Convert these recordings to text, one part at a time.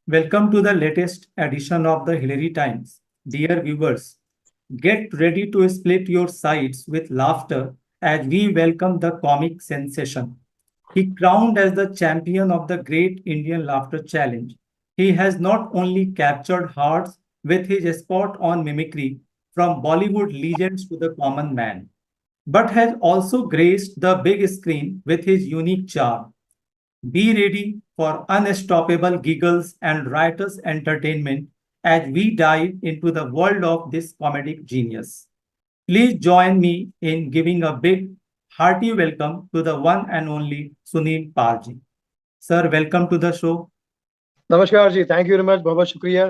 Welcome to the latest edition of the Hillary Times. Dear viewers, get ready to split your sides with laughter as we welcome the comic sensation. He crowned as the champion of the Great Indian Laughter Challenge. He has not only captured hearts with his spot on mimicry from Bollywood legends to the common man, but has also graced the big screen with his unique charm. Be ready for unstoppable giggles and riotous entertainment as we dive into the world of this comedic genius. Please join me in giving a big, hearty welcome to the one and only Sunil Parji. Sir, welcome to the show. नमस्कार जी, thank you very much, बहुत बहुत शुक्रिया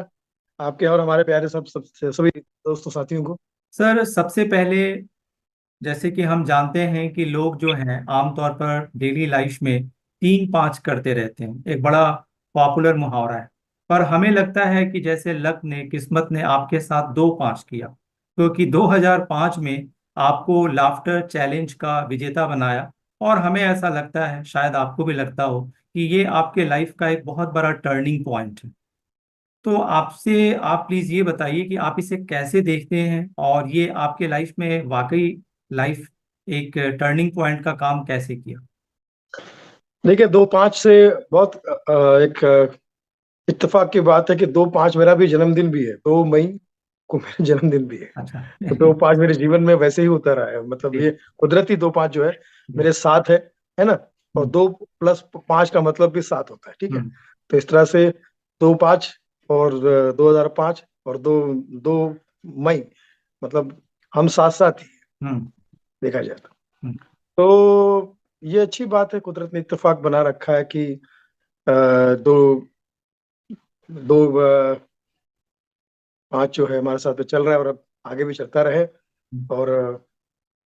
आपके और हमारे प्यारे सभी दोस्तों साथियों को। सर, सबसे पहले जैसे कि हम जानते हैं कि लोग जो हैं आमतौर पर डेली लाइफ में 3-5 करते रहते हैं, एक बड़ा पॉपुलर मुहावरा है। पर हमें लगता है कि जैसे लक ने, किस्मत ने आपके साथ 2-5 किया, क्योंकि 2005 में आपको लाफ्टर चैलेंज का विजेता बनाया। और हमें ऐसा लगता है, शायद आपको भी लगता हो, कि ये आपके लाइफ का एक बहुत बड़ा टर्निंग पॉइंट है। तो आपसे आप प्लीज ये बताइए कि आप इसे कैसे देखते हैं और ये आपके लाइफ में वाकई लाइफ एक टर्निंग पॉइंट का काम कैसे किया। देखिए, 2/5 से बहुत एक इत्तेफाक की बात है कि 2/5 मेरा भी जन्मदिन भी है। 2 मई को मेरा जन्मदिन भी है। अच्छा। तो 2/5 मेरे जीवन में वैसे ही होता रहा है, मतलब ये ठीक। कुदरती 2/5 जो है मेरे साथ है ना। और 2+5 का मतलब भी 7 होता है, ठीक है। हम्म। तो इस तरह से 2/5 और 2005 और 2 मई, मतलब हम साथ साथ ही हैं, हम्म। देखा जाए तो। हम्म। तो ये अच्छी बात है, कुदरत ने इत्तेफाक बना रखा है कि दो दो 5 जो है हमारे साथ में चल रहा है और अब आगे भी चलता रहे। और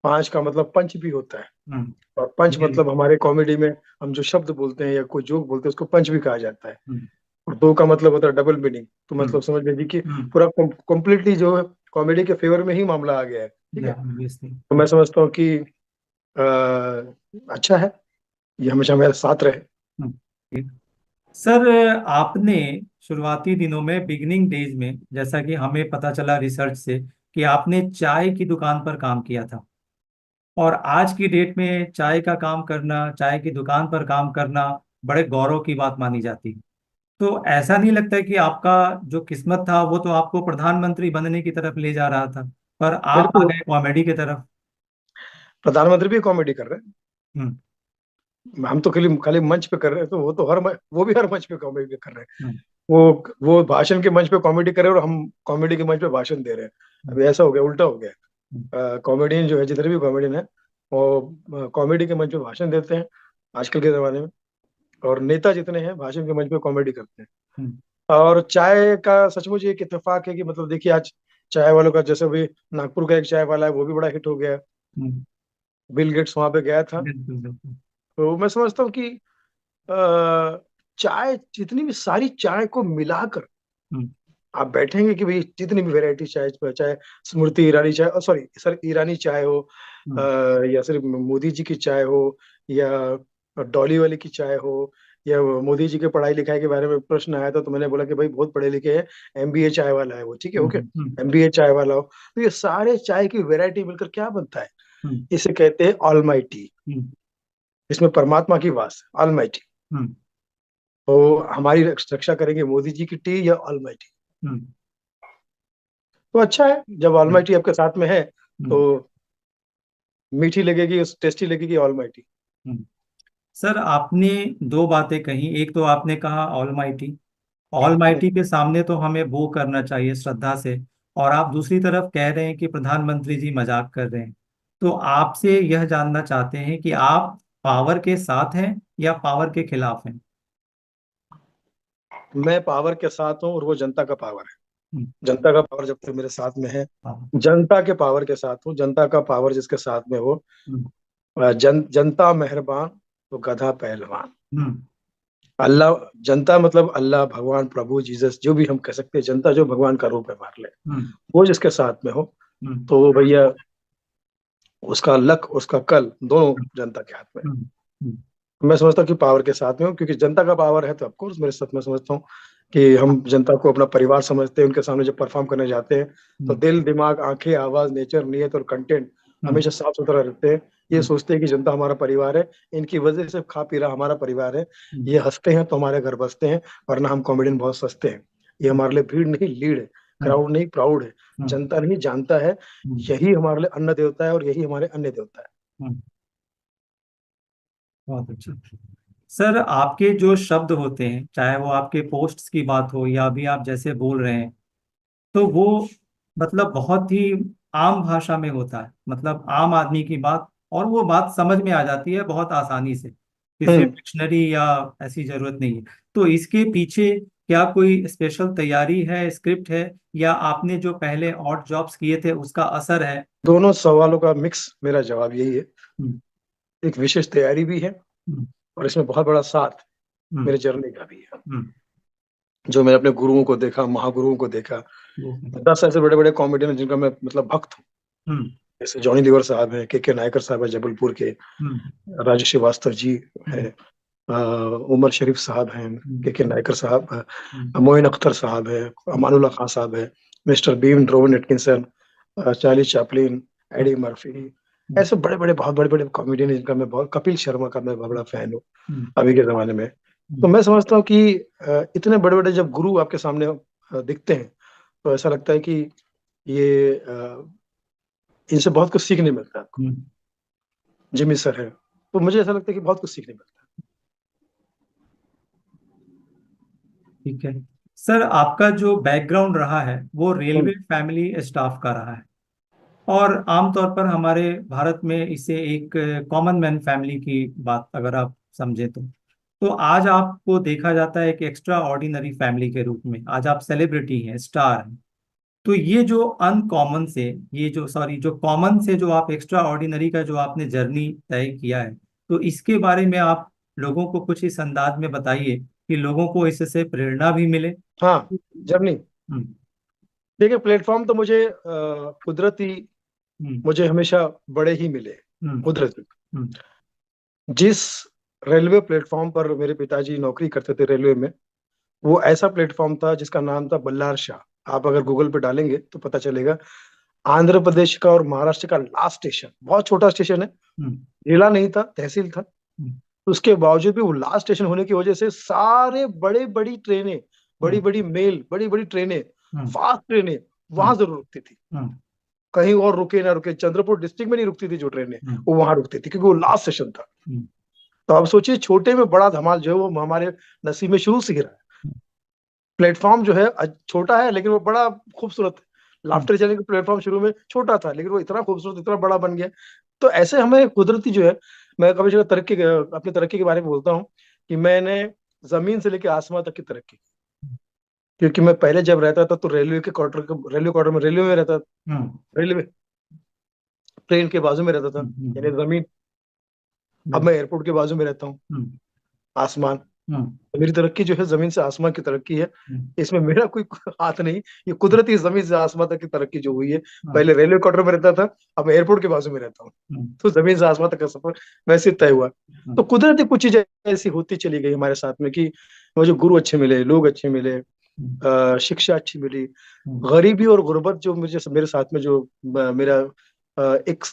5 का मतलब पंच भी होता है, हम्म। और पंच जी। मतलब हमारे कॉमेडी में हम जो शब्द बोलते हैं या कोई जोक बोलते हैं उसको पंच भी कहा जाता है। हम्म। और 2 का मतलब होता है डबल मीनिंग। तो हम्म। मतलब समझ लीजिए कि हम्म। पूरा कंप्लीटली जो है कॉमेडी के फेवर में ही मामला आ गया है, ठीक या है। obviously। तो मैं समझता हूँ कि अच्छा है, ये हमेशा मेरे साथ रहे। ठीक। सर, आपने शुरुआती दिनों में, बिगिनिंग डेज में, जैसा कि हमें पता चला रिसर्च से, कि आपने चाय की दुकान पर काम किया था। और आज की डेट में चाय का काम करना, चाय की दुकान पर काम करना बड़े गौरव की बात मानी जाती है। तो ऐसा नहीं लगता है कि आपका जो किस्मत था वो तो आपको प्रधानमंत्री बनने की तरफ ले जा रहा था, पर आप आ बिल्कुल, गए कॉमेडी की तरफ। प्रधानमंत्री भी कॉमेडी कर रहे हम्म। हैं। हम तो खाली खाली मंच पे कर रहे हैं, तो वो तो वो भी हर मंच पे कॉमेडी कर रहे हैं। हम्म। वो भाषण के मंच पे कॉमेडी कर रहे हैं और हम कॉमेडी के मंच पे भाषण दे रहे हैं। हम्म। अभी ऐसा हो गया, उल्टा हो हम्म। गया। कॉमेडियन जो है, जितने भी कॉमेडियन है, वो कॉमेडी के मंच पे भाषण देते हैं आजकल के जमाने में। और नेता जितने हैं भाषण के मंच पे कॉमेडी करते हैं। हम्म। और चाय का सचमुच एक इत्तेफाक है कि मतलब देखिए, आज चाय वालों का, जैसे अभी नागपुर का एक चाय वाला है, वो भी बड़ा हिट हो गया है। हम्म। बिल गेट्स वहां पे गया था। बिल्कुल बिल्कुल। तो मैं समझता हूँ कि अ, चाय, जितनी भी सारी चाय को मिलाकर हम्म। आप बैठेंगे कि भाई जितनी भी वैरायटी चाय, चाहे स्मृति ईरानी चाय, सॉरी सर, ईरानी चाय हो, अ, हम्म। या सिर्फ मोदी जी की चाय हो, या डॉली वाली की चाय हो, या वो मोदी जी के पढ़ाई लिखाई के बारे में प्रश्न आया था, तो मैंने बोला कि भाई बहुत पढ़े लिखे हैं, एमबीए चाय वाला है वो, ठीक है, ओके, हम्म। एमबीए चाय वाला हो। तो ये सारे चाय की वैरायटी मिलकर क्या बनता है, हम्म। इसे कहते हैं ऑलमाइटी। हम्म। इसमें परमात्मा की वास, ऑलमाइटी। हम्म। तो हमारी रक्षा करेंगे मोदी जी की टी या ऑलमाइटी। हम्म। तो अच्छा है, जब ऑलमाइटी आपके साथ में है तो हम्म। मीठी लगेगी, टेस्टी लगेगी ऑलमाइटी। हम्म। सर, आपने दो बातें कही। एक तो आपने कहा ऑल माइटी, ऑल माइटी के सामने तो हमें वो करना चाहिए श्रद्धा से। और आप दूसरी तरफ कह रहे हैं कि प्रधानमंत्री जी मजाक कर रहे हैं। तो आपसे यह जानना चाहते हैं कि आप पावर के साथ हैं या पावर के खिलाफ हैं। मैं पावर के साथ हूँ और वो जनता का पावर है। हम्म। जनता का पावर जब तक मेरे साथ में है, हाँ। जनता के पावर के साथ हूँ। जनता का पावर जिसके साथ में हो, हम्म। जनता मेहरबान तो गधा पहलवान। हम्म। अल्लाह, जनता मतलब अल्लाह, भगवान, प्रभु, जीसस, जो भी हम कह सकते हैं, जनता जो भगवान का रूप है मान ले, हम्म। वो जिसके साथ में हो, हम्म। तो वो भैया, उसका लक, उसका कल, दोनों जनता के हाथ में है। हम्म। हम्म। मैं समझता हूँ कि पावर के साथ में हूँ, क्योंकि जनता का पावर है तो ऑफकोर्स मेरे साथ, मैं समझता हूँ कि हम जनता को अपना परिवार समझते हैं, उनके सामने जब परफॉर्म करने जाते हैं तो दिल, दिमाग, आंखें, आवाज, नेचर, नियत और कंटेंट हमेशा साफ सुथरा रखते हैं। ये सोचते हैं कि जनता हमारा परिवार है, इनकी वजह से खा पी रहा हमारा परिवार है, ये हंसते हैं तो हमारे घर बसते हैं, वरना हम कॉमेडियन बहुत सस्ते हैं। ये हमारे लिए भीड़ नहीं लीड है, क्राउड नहीं प्राउड है, जनता नहीं जानता है। यही हमारे लिए अन्न देवता है और यही हमारे अन्य देवता है। बहुत अच्छा। सर, आपके जो शब्द होते हैं, चाहे वो आपके पोस्ट्स की बात हो या अभी आप जैसे बोल रहे हैं, तो वो मतलब बहुत ही आम भाषा में होता है, मतलब आम आदमी की बात, और वो बात समझ में आ जाती है बहुत आसानी से, किसी हम्म डिक्शनरी या ऐसी जरूरत नहीं है। तो इसके पीछे क्या कोई स्पेशल तैयारी है, स्क्रिप्ट है, या आपने जो पहले ऑड जॉब्स किए थे उसका असर है? दोनों सवालों का मिक्स मेरा जवाब यही है। हम्म, एक विशेष तैयारी भी है हम्म, और इसमें बहुत बड़ा साथ हम्म, मेरे जर्नी का भी है। हम्म, जो मैंने अपने गुरुओं को देखा, महागुरुओं को देखा, हम्म, 10 ऐसे बड़े बड़े कॉमेडियन जिनका मैं मतलब भक्त हूँ। हम्म, जैसे जॉनी लीवर साहब हैं, के नायकर साहब है जबलपुर के, हम्म, राजू श्रीवास्तव जी है, हम्म, उमर शरीफ साहब हैं, के हम्म, नायकर साहब, हम्म, मोइन अख्तर साहब है, अमानुल्लाह खान साहब है, mister Bean, Rowan Atkinson, Charlie Chaplin, Eddie Murphy, ऐसे बड़े बड़े बहुत बड़े बड़े कॉमेडियन जिनका मैं बहुत, कपिल शर्मा का मैं बहुत बड़ा फैन हूँ हम्म, अभी के जमाने में। तो हम्म, मैं समझता हूँ कि इतने बड़े बड़े जब गुरु आपके सामने दिखते हैं तो ऐसा लगता है कि ये इनसे बहुत कुछ सीखने मिलता है आपको। हम्म, जिमी सर है, तो मुझे ऐसा लगता है कि बहुत कुछ सीखने मिलता ठीक है। सर, आपका जो बैकग्राउंड रहा है वो है। रेलवे फैमिली स्टाफ का रहा है, और आमतौर पर हमारे भारत में इसे एक कॉमन मैन फैमिली की बात अगर आप समझे तो आज आपको देखा जाता है एक एक्स्ट्रा ऑर्डिनरी फैमिली के रूप में। आज आप सेलिब्रिटी हैं, स्टार हैं। तो ये जो अनकॉमन से, ये जो सॉरी जो कॉमन से जो आप एक्स्ट्रा ऑर्डिनरी का जो आपने जर्नी तय किया है, तो इसके बारे में आप लोगों को कुछ इस अंदाज में बताइए कि लोगों को इससे प्रेरणा भी मिले। हाँ, जर्नी। हम्म, देखिए, प्लेटफॉर्म तो मुझे कुदरती, हम्म, मुझे हमेशा बड़े ही मिले। हम्म, कुदरती, हम्म, जिस रेलवे प्लेटफॉर्म पर मेरे पिताजी नौकरी करते थे रेलवे में, वो ऐसा प्लेटफॉर्म था जिसका नाम था बल्लार शाह। आप अगर गूगल पे डालेंगे तो पता चलेगा। आंध्र प्रदेश का और महाराष्ट्र का लास्ट स्टेशन, बहुत छोटा स्टेशन है, हम्म, जिला नहीं था, तहसील था। हम्म, उसके बावजूद भी वो लास्ट स्टेशन होने की वजह से सारे बड़े बड़ी ट्रेनें, बड़ी हम्म, बड़ी मेल, बड़ी बड़ी ट्रेनें, हम्म, फास्ट ट्रेनें हम्म, वहां जरूर रुकती थी। हम्म, कहीं और रुके ना रुके, चंद्रपुर डिस्ट्रिक्ट में नहीं रुकती थी जो ट्रेनें, हम्म, वो वहां रुकती थी क्योंकि वो लास्ट स्टेशन था। हम्म, तो आप सोचिए, छोटे में बड़ा धमाल जो है वो हमारे नसीब में शुरू से ही रहा है। प्लेटफॉर्म जो है छोटा है लेकिन वो बड़ा खूबसूरत है। हम्म, लाफ्टर चैनल का प्लेटफॉर्म शुरू में छोटा था लेकिन वो इतना खूबसूरत, इतना बड़ा बन गया। तो ऐसे हमें कुदरती जो है, मैं कभी जगह अपनी तरक्की के बारे में बोलता हूँ कि मैंने जमीन से लेकर आसमान तक की तरक्की की। क्योंकि मैं पहले जब रहता था तो रेलवे क्वार्टर में, रेलवे में रहता था, हम्म, रेलवे ट्रेन के बाजू में रहता था, यानी हम्म, जमीन। अब हम्म, मैं एयरपोर्ट के बाजू में रहता हूँ, हम्म, आसमान। हम्म, तो मेरी तरक्की जो है जमीन से आसमान की तरक्की है। हम्म, इसमें मेरा कोई हाथ नहीं, ये कुदरती जमीन से आसमान तक की तरक्की जो हुई है। हम्म, पहले रेलवे क्वार्टर में रहता था, अब मैं एयरपोर्ट के बाजू में रहता हूँ। हम्म, तो जमीन से आसमान तक का सफर वैसे तय हुआ। तो कुदरती कुछ चीजें ऐसी होती चली गई हमारे साथ में कि मुझे गुरु अच्छे मिले, लोग अच्छे मिले, शिक्षा अच्छी मिली। गरीबी और गुर्बत जो मुझे मेरे साथ में जो मेरा एक,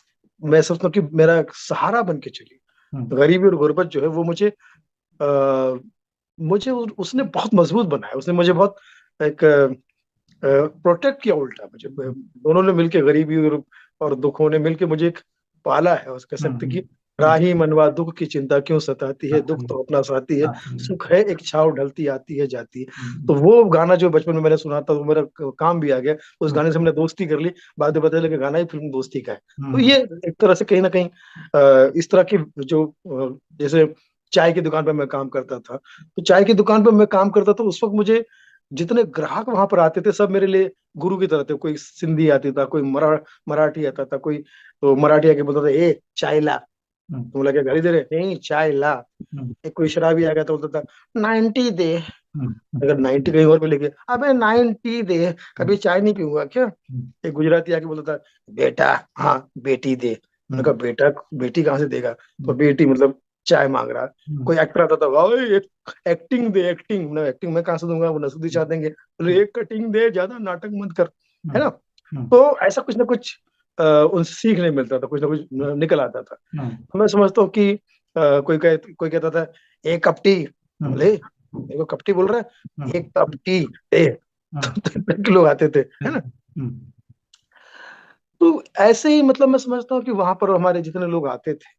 मैं समझता हूँ कि मेरा एक सहारा बन के चली। गरीबी और गुर्बत जो है वो मुझे उसने बहुत मजबूत बनाया, उसने मुझे बहुत एक प्रोटेक्ट किया उल्टा मुझे। दोनों ने मिलके, गरीबी और दुखों ने मिलके मुझे एक पाला है, उस कह सकते कि राही मनवा दुख की चिंता क्यों सताती है, दुख तो अपना साथी है, सुख है एक छाव ढलती आती है जाती है। तो वो गाना जो बचपन में मैंने सुना था वो मेरा काम भी आ गया। उस गाने से हमने दोस्ती कर ली, बाद में पता चला कि गाना ही फिल्म दोस्ती का है। तो ये एक तरह से कहीं ना कहीं इस तरह की जो जैसे चाय की दुकान पर मैं काम करता था, तो चाय की दुकान पर मैं काम करता था उस वक्त मुझे जितने ग्राहक वहां पर आते थे सब मेरे लिए गुरु की तरह थे। कोई सिंधी आती था, कोई मराठी आता था, कोई तो मराठी आके बोलता था ए चाय ला। तुम लगे गाली दे रहे, नहीं चाय ला। एक कोई शराबी आ गया तो बोलता था 90 दे। अगर 90 कहीं और पे लेके, अबे 90 दे, कभी चाय नहीं पीऊंगा क्या। एक गुजराती आके बोलता था बेटा, हाँ बेटी दे। मैंने कहा बेटा, बेटी कहाँ से देगा। तो बेटी मतलब चाय मांग रहा है। कोई एक्टर आता था, वाह एक एक्टिंग दे, एक्टिंग ना, एक्टिंग मैं कहाँ से दूंगा, वो नसरुद्दीन शाह देंगे, बोले एक कटिंग दे, ज्यादा नाटक मत कर, है ना। तो ऐसा कुछ ना कुछ उनसे सीखने मिलता था, कुछ ना कुछ निकल आता था। तो मैं समझता हूँ कि कोई कहता था एक कप टी, बोले मेरे को कपटी बोल रहा है, एक कप टी दे, तो लोग आते थे, है ना। तो ऐसे ही मतलब मैं समझता हूँ कि वहां पर हमारे जितने लोग आते थे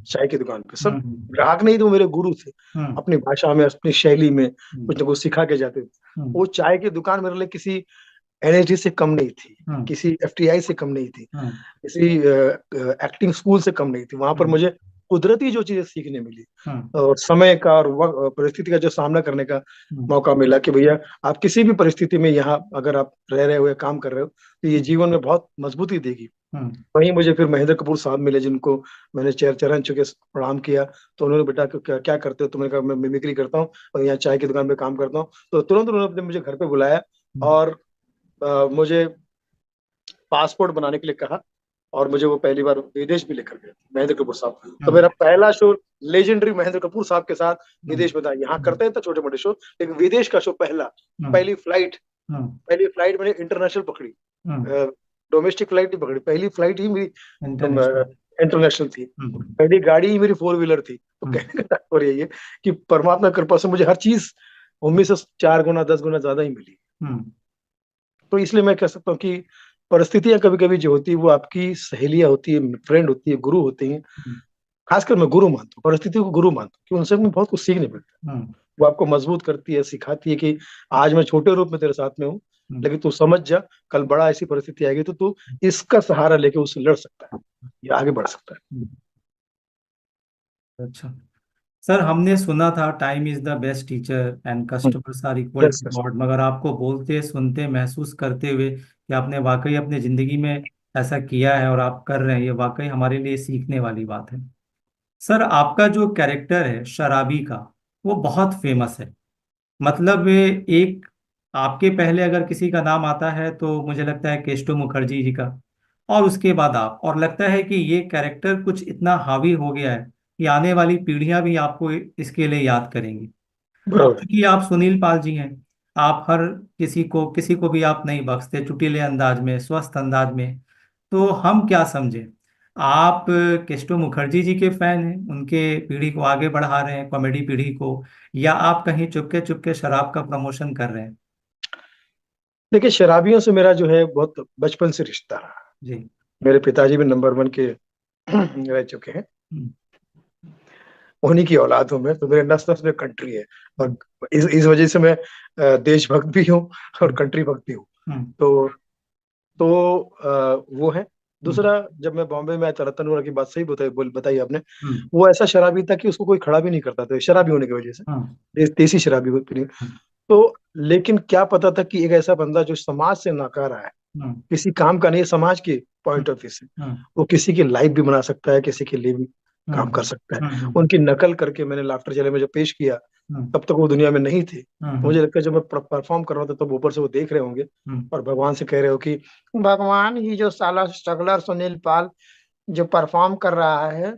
चाय की दुकान पे, सब ग्राहक नहीं थे, वो मेरे गुरु थे। अपनी भाषा में, अपनी शैली में कुछ ना कुछ सिखा के जाते थे। वो चाय की दुकान मेरे लिए किसी एनएसडी से कम नहीं थी, किसी एफटीआई से कम नहीं थी, किसी एक्टिंग स्कूल से कम नहीं थी। वहां पर मुझे कुदरती जो चीजें सीखने मिली, और समय का और परिस्थिति का जो सामना करने का मौका मिला, कि भैया आप किसी भी परिस्थिति में यहाँ अगर आप रह रहे हो या काम कर रहे हो, तो ये जीवन में बहुत मजबूती देगी। वहीं मुझे फिर महेंद्र कपूर साहब मिले, जिनको मैंने चरण छू के प्रणाम किया। तो उन्होंने, बेटा क्या क्या करते हो? तो मैंने कहा मैं मिमिक्री करता हूँ और यहाँ चाय की दुकान पे काम करता हूँ। तो तुरंत उन्होंने मुझे घर पे बुलाया और मुझे पासपोर्ट बनाने के लिए कहा, और मुझे वो पहली बार विदेश भी लेकर गए महेंद्र कपूर साहब। तो मेरा पहला शो लेजेंडरी महेंद्र कपूर साहब के साथ विदेश में था। यहाँ करते हैं तो छोटे मोटे शो, लेकिन विदेश का शो पहला, पहली फ्लाइट मैंने इंटरनेशनल पकड़ी, डोमेस्टिक फ्लाइट नहीं पकड़ी, पहली फ्लाइट ही मेरी इंटरनेशनल थी। पहली गाड़ी ही मेरी 4 व्हीलर थी। तो कहने का तात्पर्य ये कि परमात्मा की कृपा से मुझे हर चीज उम्मीद से 4 गुना 10 गुना ज्यादा ही मिली। तो इसलिए मैं कह सकता हूँ कि परिस्थितियां कभी कभी जो होती है वो आपकी सहेलियां होती है, फ्रेंड होती है, गुरु होती हैं। खासकर मैं गुरु मानता हूँ, परिस्थितियों को गुरु मानता हूँ, कि उनसे हमें बहुत कुछ सीखने मिलता है। वो आपको मजबूत करती है, सिखाती है कि आज मैं छोटे रूप में तेरे साथ में हूँ, लेकिन तू समझ जा, कल बड़ा ऐसी परिस्थिति आएगी तो तू इसका सहारा लेके उससे लड़ सकता है या आगे बढ़ सकता है। अच्छा सर, हमने सुना था time is the best teacher and customers are equal yes to yes. God, मगर आपको बोलते सुनते महसूस करते हुए कि आपने वाकई अपने जिंदगी में ऐसा किया है और आप कर रहे हैं, ये वाकई हमारे लिए सीखने वाली बात है। सर, आपका जो कैरेक्टर है शराबी का, वो बहुत फेमस है। मतलब एक, आपके पहले अगर किसी का नाम आता है तो मुझे लगता है केशव मुखर्जी जी का, और उसके बाद आप, और लगता है कि ये कैरेक्टर कुछ इतना हावी हो गया है कि आने वाली पीढ़ियां भी आपको इसके लिए याद करेंगी। अब बराबर। क्योंकि आप सुनील पाल जी हैं, आप हर किसी को भी आप नहीं बख्शते, चुटीले अंदाज में, स्वस्थ अंदाज में। तो हम क्या समझे, आप केस्टो मुखर्जी जी के फैन हैं, उनके पीढ़ी को आगे बढ़ा रहे हैं, कॉमेडी पीढ़ी को, या आप कहीं चुपके चुपके शराब का प्रमोशन कर रहे हैं? देखिए, शराबियों से मेरा जो है बहुत बचपन से रिश्ता रहा। जी। मेरे पिताजी भी नंबर 1 के रह चुके हैं, हम्म। उन्हीं की औलाद हूं मैं, तो मेरे नस नस में कंट्री है। और हम्म। इस वजह से मैं देशभक्त भी हूँ और हम्म। कंट्री भक्त भी हूँ। हम्म। तो वो है। हम्म। दूसरा, जब मैं बॉम्बे में आया था, रतन वोरा की बात सही बताई आपने। हम्म। वो ऐसा शराबी था कि उसको कोई खड़ा भी नहीं करता था, शराबी होने की वजह से, हम्म। देसी शराबी होती नहीं। तो लेकिन क्या पता था कि एक ऐसा बंदा जो समाज से नकारा है, हम्म। किसी काम का नहीं है, समाज के पॉइंट ऑफ व्यू से हम्म। वो किसी की लाइफ भी बना सकता है, किसी के लिए भी काम कर हम्म। सकता है। हम्म। उनकी नकल करके मैंने लाफ्टर चैलेंज में जब पेश किया, हम्म। तब तक वो दुनिया में नहीं थे। हम्म। मुझे लगता है जब मैं परफॉर्म कर रहा था तब ऊपर से वो देख रहे होंगे हम्म। और भगवान से कह रहे हो कि भगवान, ये जो साला स्ट्रगलर सुनील पाल जो परफॉर्म कर रहा है,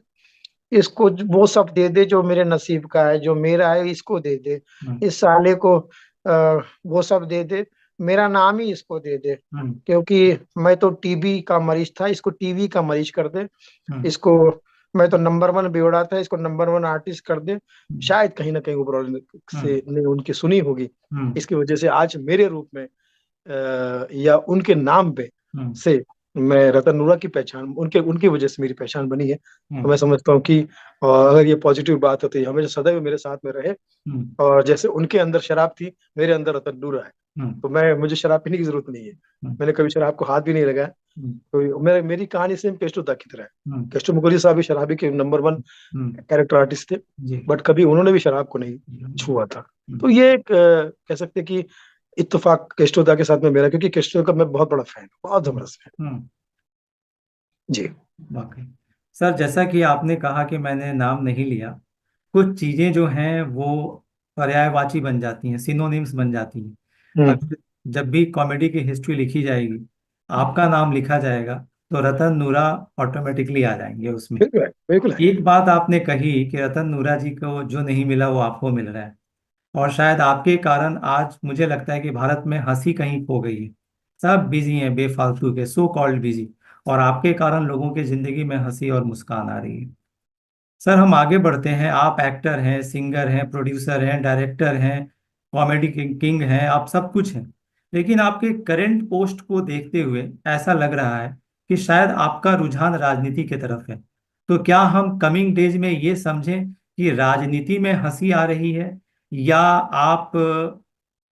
इसको वो सब दे दे जो मेरे नसीब का है, जो मेरा है इसको दे दे। हम्म। इस साले को वो सब दे दे, मेरा नाम ही इसको दे दे, हम्म। क्योंकि मैं तो टीबी का मरीज था, इसको टीवी का मरीज कर दे। हम्म। इसको, मैं तो नंबर 1 बेवड़ा था, इसको नंबर 1 आर्टिस्ट कर दे। शायद कहीं ना कहीं ऊपर हम्म। से ने उनकी सुनी होगी, हम्म। इसकी वजह से आज मेरे रूप में या उनके नाम पे हम्म। से मैं रतन नूरा की पहचान, उनके उनकी वजह से मेरी पहचान बनी है। तो हम्म। मैं समझता हूँ कि अगर ये पॉजिटिव बात होती है, हमेशा सदैव मेरे साथ में रहे। हम्म। और जैसे उनके अंदर शराब थी, मेरे अंदर रतन नूरा है। हम्म। तो मुझे शराब पीने की जरूरत नहीं है। हम्म। मैंने कभी शराब को हाथ भी नहीं लगाया। हम्म। तो मेरी कहानी सेम केस्टो दा की तरह है। हम्म। केस्टो मुखर्जी साहब भी शराबी के नंबर 1 हम्म। कैरेक्टर आर्टिस्ट थे, जी। बट कभी उन्होंने भी शराब को नहीं छुआ था। हम्म। तो ये एक कह सकते हैं कि इत्तेफाक केस्टो दा के साथ में मेरा, क्योंकि केस्टो का मैं बहुत बड़ा फैन हूँ, बहुत हम्म। जबरदस्त फैन। हम्म। जी। वाकई। सर, जैसा कि आपने कहा कि मैंने नाम नहीं लिया, कुछ चीजें जो हैं वो पर्यायवाची बन जाती हैं, सिनोनिम्स बन जाती हैं। हम्म। अगर जब भी कॉमेडी की हिस्ट्री लिखी जाएगी, आपका नाम लिखा जाएगा, तो रतन नूरा ऑटोमेटिकली आ जाएंगे उसमें। बिल्कुल है, बिल्कुल है। एक बात आपने कही कि रतन नूरा जी को जो नहीं मिला वो आपको मिल रहा है, और शायद आपके कारण आज मुझे लगता है कि भारत में हंसी कहीं खो गई है। सब बिजी हैं, बेफालतू के, सो कॉल्ड बिजी, और आपके कारण लोगों की जिंदगी में हंसी और मुस्कान आ रही है। सर हम आगे बढ़ते हैं। आप एक्टर हैं, सिंगर हैं, प्रोड्यूसर हैं, डायरेक्टर हैं, कॉमेडी किंग किंग हैं, आप सब कुछ हैं। लेकिन आपके करंट पोस्ट को देखते हुए ऐसा लग रहा है कि शायद आपका रुझान राजनीति की तरफ है। तो क्या हम कमिंग डेज में ये समझें कि राजनीति में हंसी आ रही है, या आप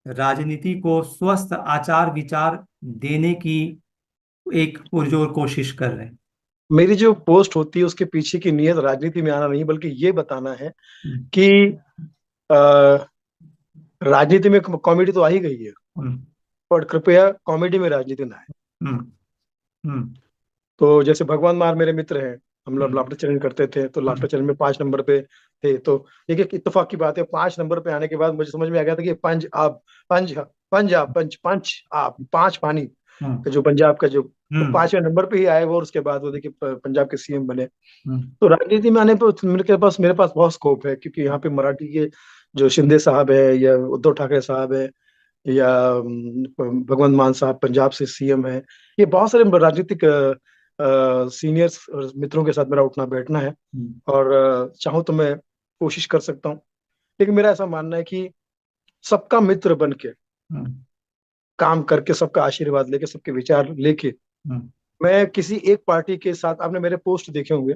राजनीति को स्वस्थ आचार विचार देने की एक पुरजोर कोशिश कर रहे हैं? मेरी जो पोस्ट होती है उसके पीछे की नीयत राजनीति में आना नहीं, बल्कि ये बताना है हम्म। कि अ, राजनीति में कॉमेडी तो आ ही गई है, हम्म। और कृपया कॉमेडी में राजनीति ना आए। हम्म। हम्म। तो जैसे भगवान मार मेरे मित्र हैं, हम लोग हम्म। लाफ्टर चैलेंज करते थे, तो लाफ्टर हम्म। चैलेंज में 5 नंबर पे थे। तो देखिए इत्तेफाक की बात है, 5 नंबर पे आने के बाद मुझे समझ में आ गया था कि पंज आप, पंज पंजाब, पंच पंच आप, पांच पानी हम्म। का जो पंजाब का जो, तो हम्म। 5वें नंबर पे ही आए वो, और उसके बाद वो देखिए पंजाब के सीएम बने। हम्म। तो राजनीति में आने पर मेरे पास बहुत स्कोप है, क्योंकि यहाँ पे मराठी के जो शिंदे साहब है, या उद्धव ठाकरे साहब है, या भगवंत मान साहब पंजाब से सीएम है, ये बहुत सारे राजनीतिक सीनियर्स और मित्रों के साथ मेरा उठना बैठना है। हम्म। और चाहूँ तो मैं कोशिश कर सकता हूँ, लेकिन मेरा ऐसा मानना है कि सबका मित्र बन के हम्म। काम करके, सबका आशीर्वाद लेके, सबके विचार लेके, हम्म। मैं किसी एक पार्टी के साथ, आपने मेरे पोस्ट देखे होंगे,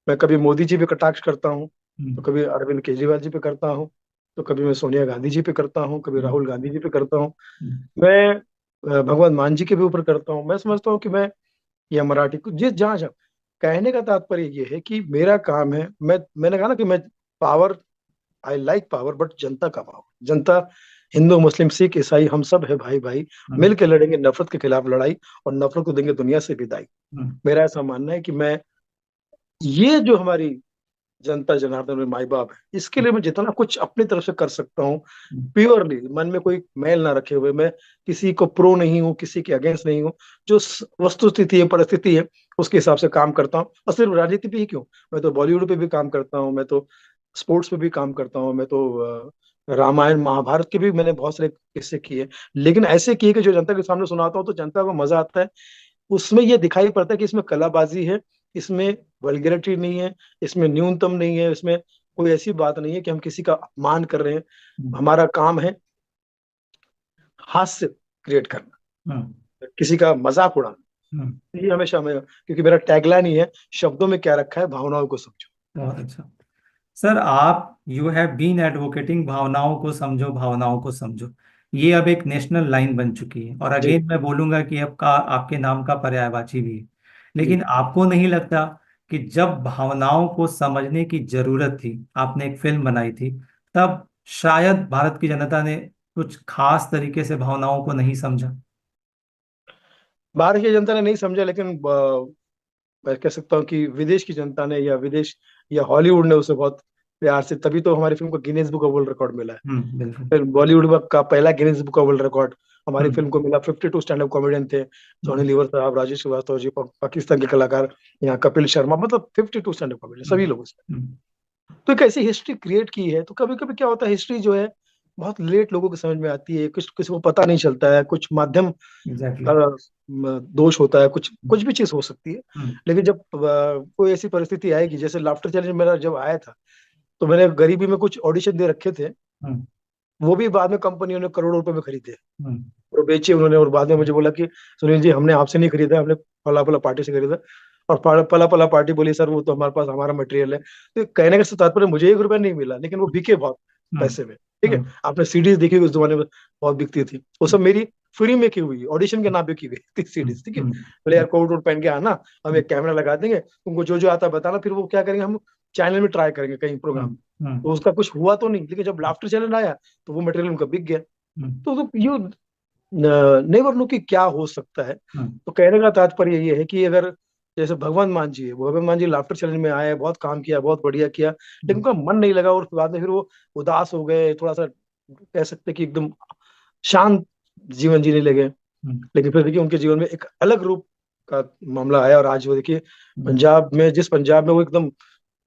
मैं कभी मोदी जी पे कटाक्ष करता हूँ, तो हम्म। कभी अरविंद केजरीवाल जी पे करता हूँ, तो कभी मैं सोनिया गांधी जी पे करता हूँ, कभी हम्म। राहुल गांधी जी पे करता हूँ, हम्म। मैं भगवंत मान जी के भी ऊपर करता हूँ। मैं समझता हूँ कि मैं, या मराठी को जिस जहाँ जहाँ, कहने का तात्पर्य ये है कि मेरा काम है, मैंने कहा ना कि मैं power, I like power, but जनता का पावर, जनता, हिंदू मुस्लिम सिख ईसाई हम सब है भाई भाई, हम्म। मिल के लड़ेंगे नफरत के खिलाफ लड़ाई, और नफरत को देंगे दुनिया से विदाई। हम्म। मेरा ऐसा मानना है कि मैं, ये जो हमारी जनता जनार्दन में माई बाप है, इसके लिए मैं जितना कुछ अपनी तरफ से कर सकता हूँ, हम्म। प्योरली मन में कोई मैल ना रखे हुए, मैं किसी को प्रो नहीं हूँ, किसी के अगेंस्ट नहीं हूँ, जो वस्तु स्थिति है, परिस्थिति है, उसके हिसाब से काम करता हूँ। और सिर्फ राजनीति पे ही क्यों, मैं तो बॉलीवुड पे भी काम करता हूँ, मैं तो स्पोर्ट्स पे भी काम करता हूँ, मैं तो रामायण महाभारत के भी मैंने बहुत सारे किस्से किए, लेकिन ऐसे किए कि जो जनता के सामने सुनाता हूँ तो जनता को मजा आता है। उसमें ये दिखाई पड़ता है कि इसमें कलाबाजी है, इसमें वल्गैरिटी नहीं है, इसमें न्यूनतम नहीं है, इसमें कोई ऐसी बात नहीं है कि हम किसी का अपमान कर रहे हैं। हम्म। हमारा काम है हास्य क्रिएट करना, हम्म। किसी का मजाक उड़ाना। हम्म। ये हमेशा मैं, क्योंकि मेरा टैगलाइन ही है, शब्दों में क्या रखा है, भावनाओं को समझो। बहुत अच्छा। सर आप यू हैव बीन एडवोकेटिंग भावनाओं को समझो, भावनाओं को समझो, ये अब एक नेशनल लाइन बन चुकी है, और जी, अगेन मैं बोलूंगा कि आपका, आपके नाम का पर्यायवाची भी है। जी। लेकिन आपको नहीं लगता कि जब भावनाओं को समझने की जरूरत थी, आपने एक फिल्म बनाई थी, तब शायद भारत की जनता ने कुछ खास तरीके से भावनाओं को नहीं समझा? भारत की जनता ने नहीं समझा, लेकिन मैं कह सकता हूँ कि विदेश की जनता ने, या विदेश, या हॉलीवुड ने उसे बहुत प्यार से, तभी तो हमारी फिल्म को Guinness book of world record मिला है। बिल्कुल। फिर बॉलीवुड का पहला Guinness book of world record हमारी हम्म। फिल्म को मिला। 52 स्टैंड अप कॉमेडियन थे, जॉनी हम्म। लीवर साहब, राजेश श्रीवास्तव जी, पाकिस्तान के कलाकार, यहाँ कपिल शर्मा, मतलब 52 स्टैंड अप कॉमेडियन सभी लोगों से। हम्म। तो एक ऐसी हिस्ट्री क्रिएट की है। तो कभी कभी क्या होता है, हिस्ट्री जो है बहुत लेट लोगों को समझ में आती है, कुछ किसी को पता नहीं चलता है, कुछ माध्यम एग्जैक्टली। का दोष होता है, कुछ कुछ भी चीज हो सकती है। हम्म। लेकिन जब कोई ऐसी परिस्थिति आएगी, जैसे लाफ्टर चैलेंज मेरा जब आया था, तो मैंने गरीबी में कुछ ऑडिशन दे रखे थे, हम्म। वो भी बाद में कंपनियों ने करोड़ों रुपए में खरीदे हम्म। और बेचे उन्होंने। और बाद में मुझे बोला कि सुनील जी, हमने आपसे नहीं खरीदा, हमने फला फला पार्टी से खरीदा। और पला पला पार्टी बोली, सर वो तो हमारे पास हमारा मटेरियल है। तो कहने का तात्पर्य, मुझे 1 रुपया नहीं मिला, लेकिन वो बिके बहुत हम्म। पैसे में। ठीक है, हम्म। आपने सीडीज देखी होगी, उस जमाने में बहुत बिकती थी, वो सब मेरी फ्री में की हुई, ऑडिशन के नाम पे की गई थी सीडीज। ठीक है, हम्म। बोले यार कोट वोट पहन के आना, हम एक कैमरा लगा देंगे, तुमको जो जो आता है बताना, फिर वो क्या करेंगे, हम चैनल में ट्राई करेंगे कहीं प्रोग्राम। हम्म। हम्म। तो उसका कुछ हुआ तो नहीं, लेकिन जब लाफ्टर चैलेंज आया तो वो मटेरियल उनका बिक गया। हम्म। तो यू नेवर नो कि क्या हो सकता है। हम्म। तो कहने का तात्पर्य ये है कि अगर, जैसे भगवान मान जी है, भगवान मान जी लाफ्टर चैलेंज में आए, बहुत काम किया, बहुत बढ़िया किया, लेकिन हम्म। उनका मन नहीं लगा, और बाद में फिर वो उदास हो गए, थोड़ा सा कह सकते हैं कि एकदम शांत जीवन जीने लगे। हम्म। लेकिन फिर देखिए उनके जीवन में एक अलग रूप का मामला आया, और आज वो देखिए हम्म, जिस पंजाब में वो एकदम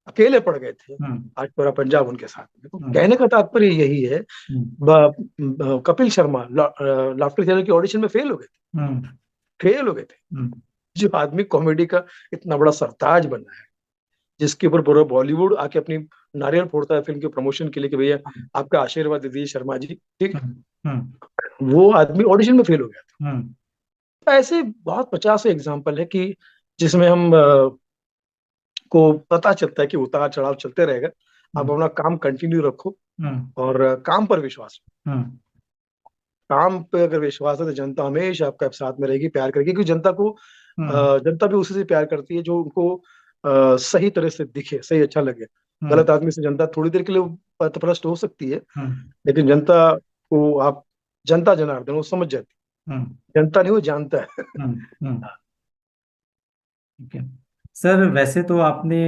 अकेले पड़ गए थे, हम्म, आज पूरा पंजाब उनके साथ में। तो हम्म, कहने का तात्पर्य यही है, हम्म, कपिल शर्मा लाफ्टर चैनल के ऑडिशन में हम्म, फेल हो गए थे। हम्म, जो आदमी कॉमेडी का इतना बड़ा सरताज बना है, जिसके ऊपर पूरा बॉलीवुड आके अपनी नारियल फोड़ता है फिल्म के प्रमोशन के लिए कि भैया आपका आशीर्वाद दे दीजिए शर्मा जी, ठीक है, हम्म, हम्म, वो आदमी ऑडिशन में फेल हो गया था। हम्म, तो ऐसे बहुत 50 एग्जाम्पल है कि जिसमें हम को पता चलता है कि उतार चढ़ाव चलते रहेगा। आप हम्म, अपना काम कंटिन्यू रखो, हम्म, और काम पर विश्वास रखो। हम्म, काम पे अगर विश्वास है तो जनता हमेशा आपका साथ में रहेगी, प्यार करेगी, क्योंकि हम्म, जनता भी उसी से प्यार करती है जो उनको सही तरह से दिखे, सही अच्छा लगे। हम्म, गलत आदमी से जनता थोड़ी देर के लिए पथभ्रष्ट हो सकती है, हम्म, लेकिन जनता को आप, जनता जनार्दन वो समझ जाती हम्म, है। जनता नहीं, वो जानता है। हम्म। ठीक है सर, वैसे तो आपने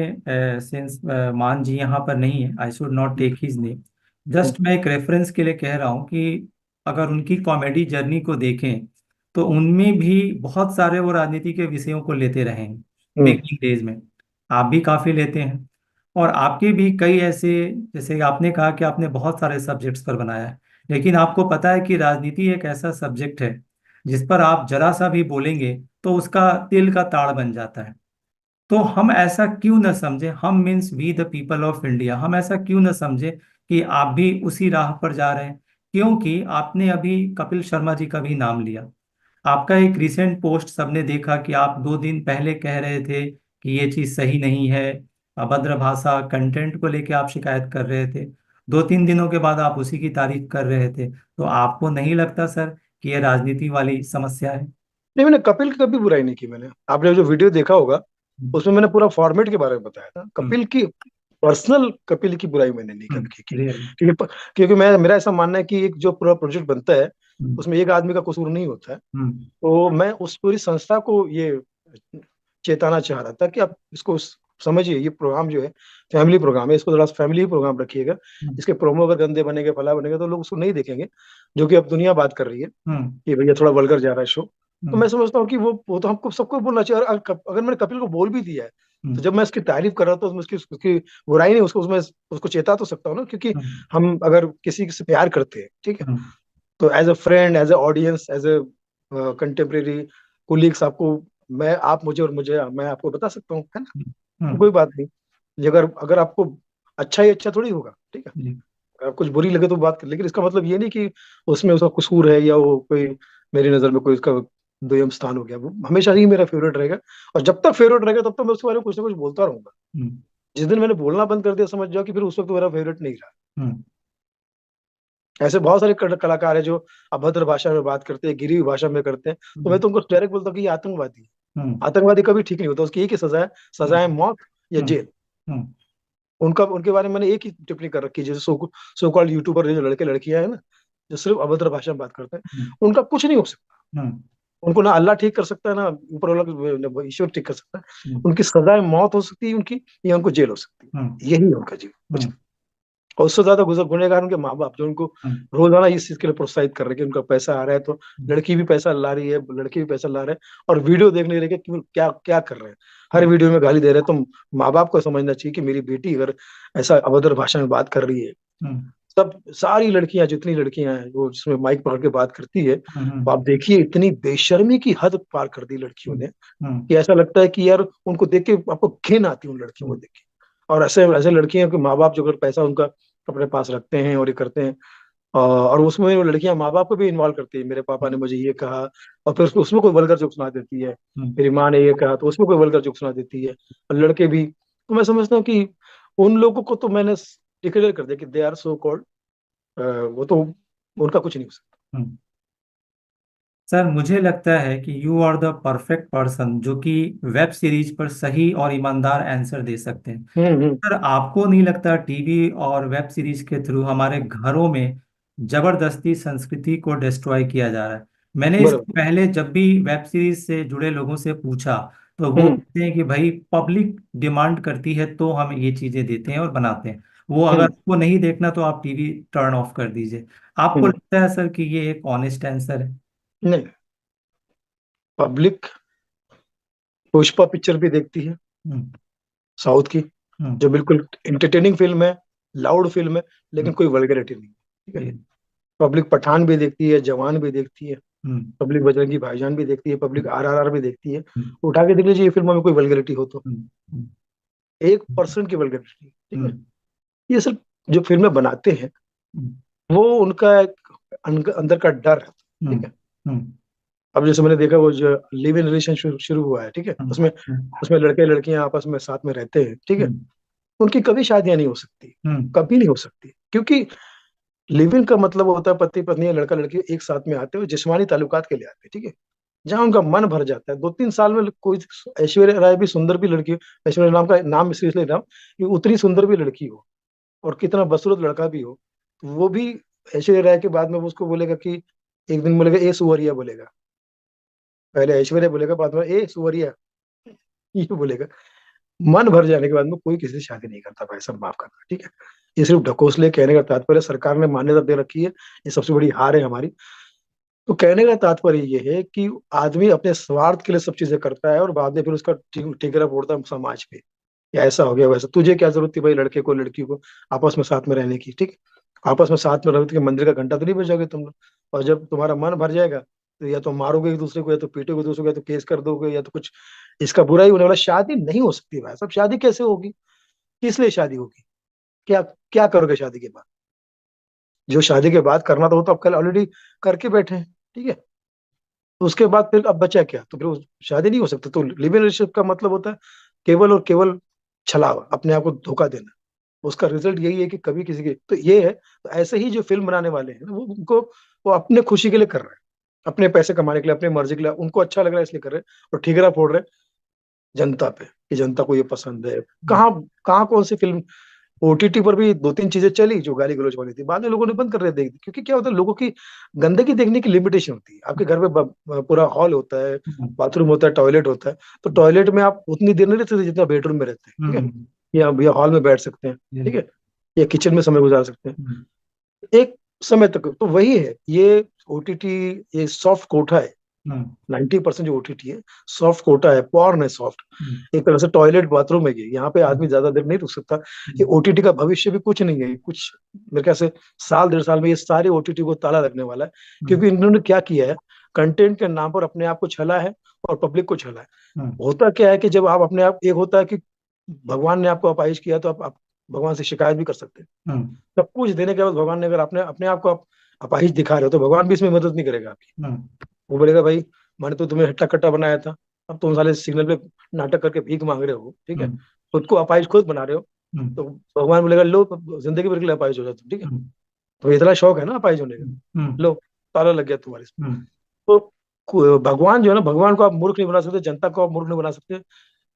सिंस मान जी यहाँ पर नहीं है, I should not take his name, just मैं एक रेफरेंस के लिए कह रहा हूँ कि अगर उनकी कॉमेडी जर्नी को देखें तो उनमें भी बहुत सारे वो राजनीति के विषयों को लेते रहे हैं हम्म। बिगनिंग डेज में। आप भी काफी लेते हैं, और आपके भी कई ऐसे, जैसे आपने कहा कि आपने बहुत सारे सब्जेक्ट्स पर बनाया है, लेकिन आपको पता है कि राजनीति एक ऐसा सब्जेक्ट है जिस पर आप जरा सा भी बोलेंगे तो उसका तिल का ताड़ बन जाता है। तो हम ऐसा क्यों न समझे, हम means we the people of India, हम ऐसा क्यों न समझे कि आप भी उसी राह पर जा रहे हैं। क्योंकि आपने अभी कपिल शर्मा जी का भी नाम लिया, आपका एक रिसेंट पोस्ट सबने देखा कि आप 2 दिन पहले कह रहे थे कि ये चीज सही नहीं है, अभद्र भाषा कंटेंट को लेके आप शिकायत कर रहे थे, 2-3 दिनों के बाद आप उसी की तारीफ कर रहे थे। तो आपको नहीं लगता सर कि ये राजनीति वाली समस्या है? नहीं, मैंने कपिल की कभी बुराई नहीं की। मैंने, आपने जो वीडियो देखा होगा हम्म, उसमें मैंने पूरा फॉर्मेट के बारे में बताया था। हम्म, कपिल की बुराई मैंने नहीं कभी की। रियली। क्योंकि मेरा ऐसा मानना है कि एक जो पूरा प्रोजेक्ट बनता है हम्म, उसमें एक आदमी का कसूर नहीं होता है। हम्म, तो मैं उस पूरी संस्था को ये चेताना चाह रहा था कि आप इसको समझिए, ये प्रोग्राम जो है फैमिली प्रोग्राम है, इसको थोड़ा फैमिली प्रोग्राम रखिएगा। हम्म, इसके प्रोमो अगर गंदे बनेंगे, फला बनेगा, तो लोग उसको नहीं देखेंगे, जो कि अब दुनिया बात कर रही है हम्म, कि भैया थोड़ा वल्गर जा रहा है शो। तो हम्म, मैं समझता हूँ कि वो तो हमको सबको बोलना चाहिए। और अगर मैंने कपिल को बोल भी दिया है, तो हम्म, जब मैं उसकी तारीफ कर रहा था तो मैं उसकी बुराई नहीं, उसको उसमें उसको चेता तो सकता हूँ ना, क्योंकि हम्म, हम अगर किसी से प्यार करते हैं, ठीक है, हम्म, तो as a friend, as a audience, as a contemporary colleagues, आपको मैं, आप मुझे और मुझे मैं आपको बता सकता हूँ, है ना। हम्म, तो हम्म, कोई बात नहीं। ये अगर अगर आपको अच्छा ही अच्छा थोड़ी होगा, ठीक है। जी, अगर कुछ बुरी लगे तो बात कर, लेकिन इसका मतलब ये नहीं कि उसमें उसका कसूर है, या वो कोई मेरी नजर में कोई उसका दुय्यम स्थान हो गया। वो हमेशा ही मेरा फेवरेट रहेगा, और जब तक फेवरेट रहेगा तब तक मैं उसके बारे में कुछ ना कुछ बोलता रहूंगा। हम्म, जिस दिन मैंने बोलना बंद कर दिया, समझ जाओ कि फिर उस वक्त मेरा फेवरेट नहीं रहा। हम्म, ऐसे बहुत सारे कलाकार है जो अभद्र भाषा में बात करते हैं, गिरी हुई भाषा में करते हैं, तो मैं हम्म, तो उनको डायरेक्ट बोलता हूँ कि ये आतंकवादी है। हम्म, आतंकवादी कभी ठीक नहीं होता, उसकी एक ही सजा है, सजा है हम्म, मौत या हम्म, जेल। हम्म, उनका, उनके बारे में मैंने एक ही टिप्पणी कर रखी है, जैसे सो कॉल्ड यूट्यूबर जो लड़के लड़कियां हैं ना, जो सिर्फ अभद्र भाषा में बात करते हैं, हम्म, उनका कुछ नहीं हो सकता। हम्म, उनको ना अल्लाह ठीक कर सकता है, ना ऊपर वाला ईश्वर ठीक कर सकता है। हम्म, उनकी सजाए मौत हो सकती है उनकी, या उनको जेल हो सकती हम्म, है। यही है उनका जीवन, कुछ हम्म, नहीं। और उससे ज्यादा गुनहगार उनके माँ बाप, जो उनको हम्म, रोजाना इस चीज के लिए प्रोत्साहित कर रहे हैं कि उनका पैसा आ रहा है, तो लड़की भी पैसा ला रही है, लड़के भी पैसा ला रहे हैं, और वीडियो देखने लगे कि वो क्या क्या कर रहे हैं, हर हम्म, वीडियो में गाली दे रहे हैं। तो माँ बाप को समझना चाहिए कि मेरी बेटी अगर ऐसा अभद्र भाषा में बात कर रही है, हम्म, सब सारी लड़कियां, जितनी लड़कियां हैं वो जिसमें माइक पकड़ के बात करती है, तो आप देखिए इतनी बेशर्मी की हद पार कर दी लड़कियों हम्म, ने, हम्म, कि ऐसा लगता है कि यार उनको देख के आपको घिन आती है उन लड़कियों को देख के। और ऐसे ऐसे लड़कियों के माँ बाप जो अगर पैसा उनका अपने पास रखते हैं और ये करते हैं, और उसमें वो लड़कियां माँ बाप को भी इन्वॉल्व करती है, मेरे पापा ने मुझे ये कहा, और फिर उसमें कोई वल्गर जोक सुना देती है, हम्म, मेरी माँ ने ये कहा, तो उसमें कोई वल्गर जोक सुना देती है, और लड़के भी। तो मैं समझता हूँ कि उन लोगों को तो मैंने डिक्लेयर कर दिया कि दे आर सो कॉल्ड, वो तो, उनका कुछ नहीं हो सकता। हम्म। सर मुझे लगता है कि you are the perfect person जो कि वेब सीरीज पर सही और ईमानदार आंसर दे सकते हैं। हम्म। सर आपको नहीं लगता टीवी और वेब सीरीज के थ्रू हमारे घरों में जबरदस्ती संस्कृति को डिस्ट्रॉय किया जा रहा है? मैंने इसके बराबर। पहले जब भी वेब सीरीज से जुड़े लोगों से पूछा तो वो हम्म। कहते हैं कि भाई पब्लिक डिमांड करती है तो हम ये चीजें देते हैं और बनाते हैं, वो अगर हम्म। आपको नहीं देखना तो आप टीवी टर्न ऑफ कर दीजिए। आपको हम्म। लगता है सर कि ये एक ऑनेस्ट आंसर है? नहीं, पब्लिक पुष्पा पिक्चर भी देखती है हम्म, साउथ की, हम्म, जो बिल्कुल इंटरटेनिंग फिल्म है, लाउड फिल्म है, हम्म, लेकिन कोई वल्गैरिटी नहीं है, ठीक है। ये, पब्लिक पठान भी देखती है, जवान भी देखती है, हम्म, पब्लिक बजरंगी भाईजान भी देखती है, पब्लिक हम्म, RRR भी देखती है। हम्म, उठा के देख लीजिए ये फिल्मों में कोई वल्गैरिटी हो तो हम्म, हम्म, 1% की वल्गैरिटी, ठीक है। हम्म, ये सब जो फिल्में बनाते हैं, हम्म, वो उनका एक अंदर का डर है, ठीक हम्म, है। हम्म, अब जैसे मैंने देखा वो जो लिव इन रिलेशन शुरू शुरू हुआ है, ठीक है, हम्म, उसमें उसमें लड़के लड़कियां आपस में साथ में रहते हैं, ठीक है। हम्म, उनकी कभी शादियां नहीं हो सकती, हम्म, कभी नहीं हो सकती, क्योंकि लिव इन का मतलब होता है पति पत्नी या लड़का लड़की एक साथ में आते हैं, जिस्मानी ताल्लुकात के लिए आते हैं, ठीक है। जहाँ उनका मन भर जाता है 2-3 साल में, कोई ऐश्वर्या राय भी सुंदर भी लड़की हो, ऐश्वर्या नाम का नाम इसलिए ले रहा हूँ कि उतनी सुंदर भी लड़की हो और कितना बदसूरत लड़का भी हो, तो वो भी ऐश्वर्या राय के बाद में वो उसको बोलेगा कि, एक दिन बोलेगा ए सुवरिया बोलेगा, पहले ऐश्वर्या बोलेगा, बाद में ए सुवरिया, ये बोलेगा। मन भर जाने के बाद में कोई किसी से शादी नहीं करता भाई, सब माफ करना, ठीक है। ये सिर्फ ढकोसले कहने का तात्पर्य, सरकार ने मान्यता दे रखी है, ये सबसे बड़ी हार है हमारी। तो कहने का तात्पर्य ये है कि आदमी अपने स्वार्थ के लिए सब चीजें करता है और बाद में फिर उसका ठिकरा फोड़ता है समाज पे, या ऐसा हो गया वैसा, तुझे क्या जरूरत थी भाई लड़के को लड़की को आपस में साथ में रहने की, ठीक है। आपस में साथ में रहोगे तो मंदिर का घंटा तो नहीं बजाओगे तुम लोग। और जब तुम्हारा मन भर जाएगा तो या तो मारोगे एक दूसरे को, या तो पीटोगे दूसरे को, या तो केस कर दोगे, या तो कुछ इसका बुरा ही होने वाला। शादी नहीं हो सकती भाई, सब शादी कैसे होगी, किस लिए शादी होगी, क्या क्या करोगे शादी के बाद? जो शादी के बाद करना था वो तो आप कल ऑलरेडी करके बैठे हैं, ठीक है। तो उसके बाद फिर अब बचा क्या, तो फिर शादी नहीं हो सकता। तो लिव इन रिलेशनशिप का मतलब होता है केवल और केवल छलावा, अपने आप को धोखा देना। उसका रिजल्ट यही है कि कभी किसी की तो ये है। तो ऐसे ही जो फिल्म बनाने वाले हैं वो उनको, वो अपने खुशी के लिए कर रहे हैं, अपने पैसे कमाने के लिए, अपनी मर्जी के लिए, उनको अच्छा लग रहा है इसलिए कर रहे हैं, और ठिकरा फोड़ रहे हैं जनता पे कि जनता को ये पसंद है। हम्म, कहाँ कहाँ कौन सी फिल्म OTT पर भी 2-3 चीजें चली जो गाली गलौज वाली थी, बाद में लोगों ने बंद कर दिया देख, क्योंकि क्या होता है, लोगों की गंदगी देखने की लिमिटेशन होती है। आपके घर में पूरा हॉल होता है, हम्म, बाथरूम होता है, टॉयलेट होता है, तो टॉयलेट में आप उतनी देर नहीं रह सकते जितना बेडरूम में रहते हैं, ठीक है। हम्म, या हॉल में बैठ सकते हैं, ये, ठीक है, या किचन में समय गुजार सकते हैं हम्म, एक समय तक। तो वही है ये OTT, ये सॉफ्ट कोठा है। हम्म, 90% जो OTT है सॉफ्ट कोटा है, पॉर्न है सॉफ्ट, हम्म, एक तरह से टॉयलेट बाथरूम है ये। यहाँ पे हम्म, आदमी ज्यादा देर नहीं रुक सकता। ये हम्म, OTT का भविष्य भी कुछ नहीं है, कुछ मेरे ख्याल से साल 1.5 साल में ये सारे OTT को ताला लगने वाला है। हम्म, क्योंकि इन्होंने क्या किया है, कंटेंट के नाम पर अपने आप को छला है और पब्लिक को छला है। हम्म, होता क्या है कि जब आप अपने आप, एक होता है कि भगवान ने आपको अपाहिज किया तो आप भगवान से शिकायत भी कर सकते हैं। हम्म, सब कुछ देने के बाद भगवान ने, अगर आपने अपने आप को आप अपाहिज दिखा रहे हो, तो भगवान भी इसमें मदद नहीं करेगा आपकी। हम्म, वो बोलेगा भाई मैंने तो तुम्हें हट्टा कट्टा बनाया था, अब तुम साले सिग्नल पे नाटक करके भीख मांग रहे हो, ठीक है, हम्म, खुद को अपाहिज खुद बना रहे हो। हम्म, तो भगवान बोलेगा लो, जिंदगी भर के लिए अपाहिज हो जाओ तुम, ठीक है। हम्म, तो इतना शौक है ना अपाहिज होने का, हम्म, लो ताला लग गया तुम्हारे इसमें। हम्म, तो भगवान जो है ना, भगवान को आप मूर्ख नहीं बना सकते, जनता को आप मूर्ख नहीं बना सकते।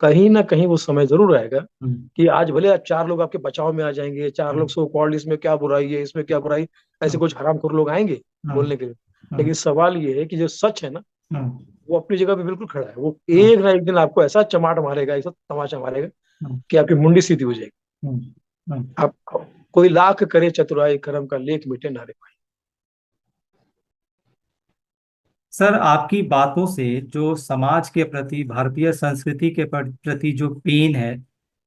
कहीं ना कहीं वो समय जरूर आएगा हम्म, कि आज भले आप 4 लोग आपके बचाव में आ जाएंगे, 4 लोग सो कॉल्ड इसमें क्या बुराई है, इसमें क्या बुराई, ऐसे कुछ हरामखोर लोग आएंगे हम्म, बोलने के लिए। लेकिन हम्म, सवाल ये है कि जो सच है ना, हम्म, वो अपनी जगह पे बिल्कुल खड़ा है। वो हम्म, एक ना एक दिन आपको ऐसा चमाट मारेगा, ऐसा तमाचा मारेगा हम्म, कि आपकी मुंडी सीधी हो जाएगी। हम्म, हम्म। आप कोई लाख करे चतुराई, कर्म का लेख मिटे ना रे भाई। सर, आपकी बातों से जो समाज के प्रति, भारतीय संस्कृति के प्रति जो पेन है,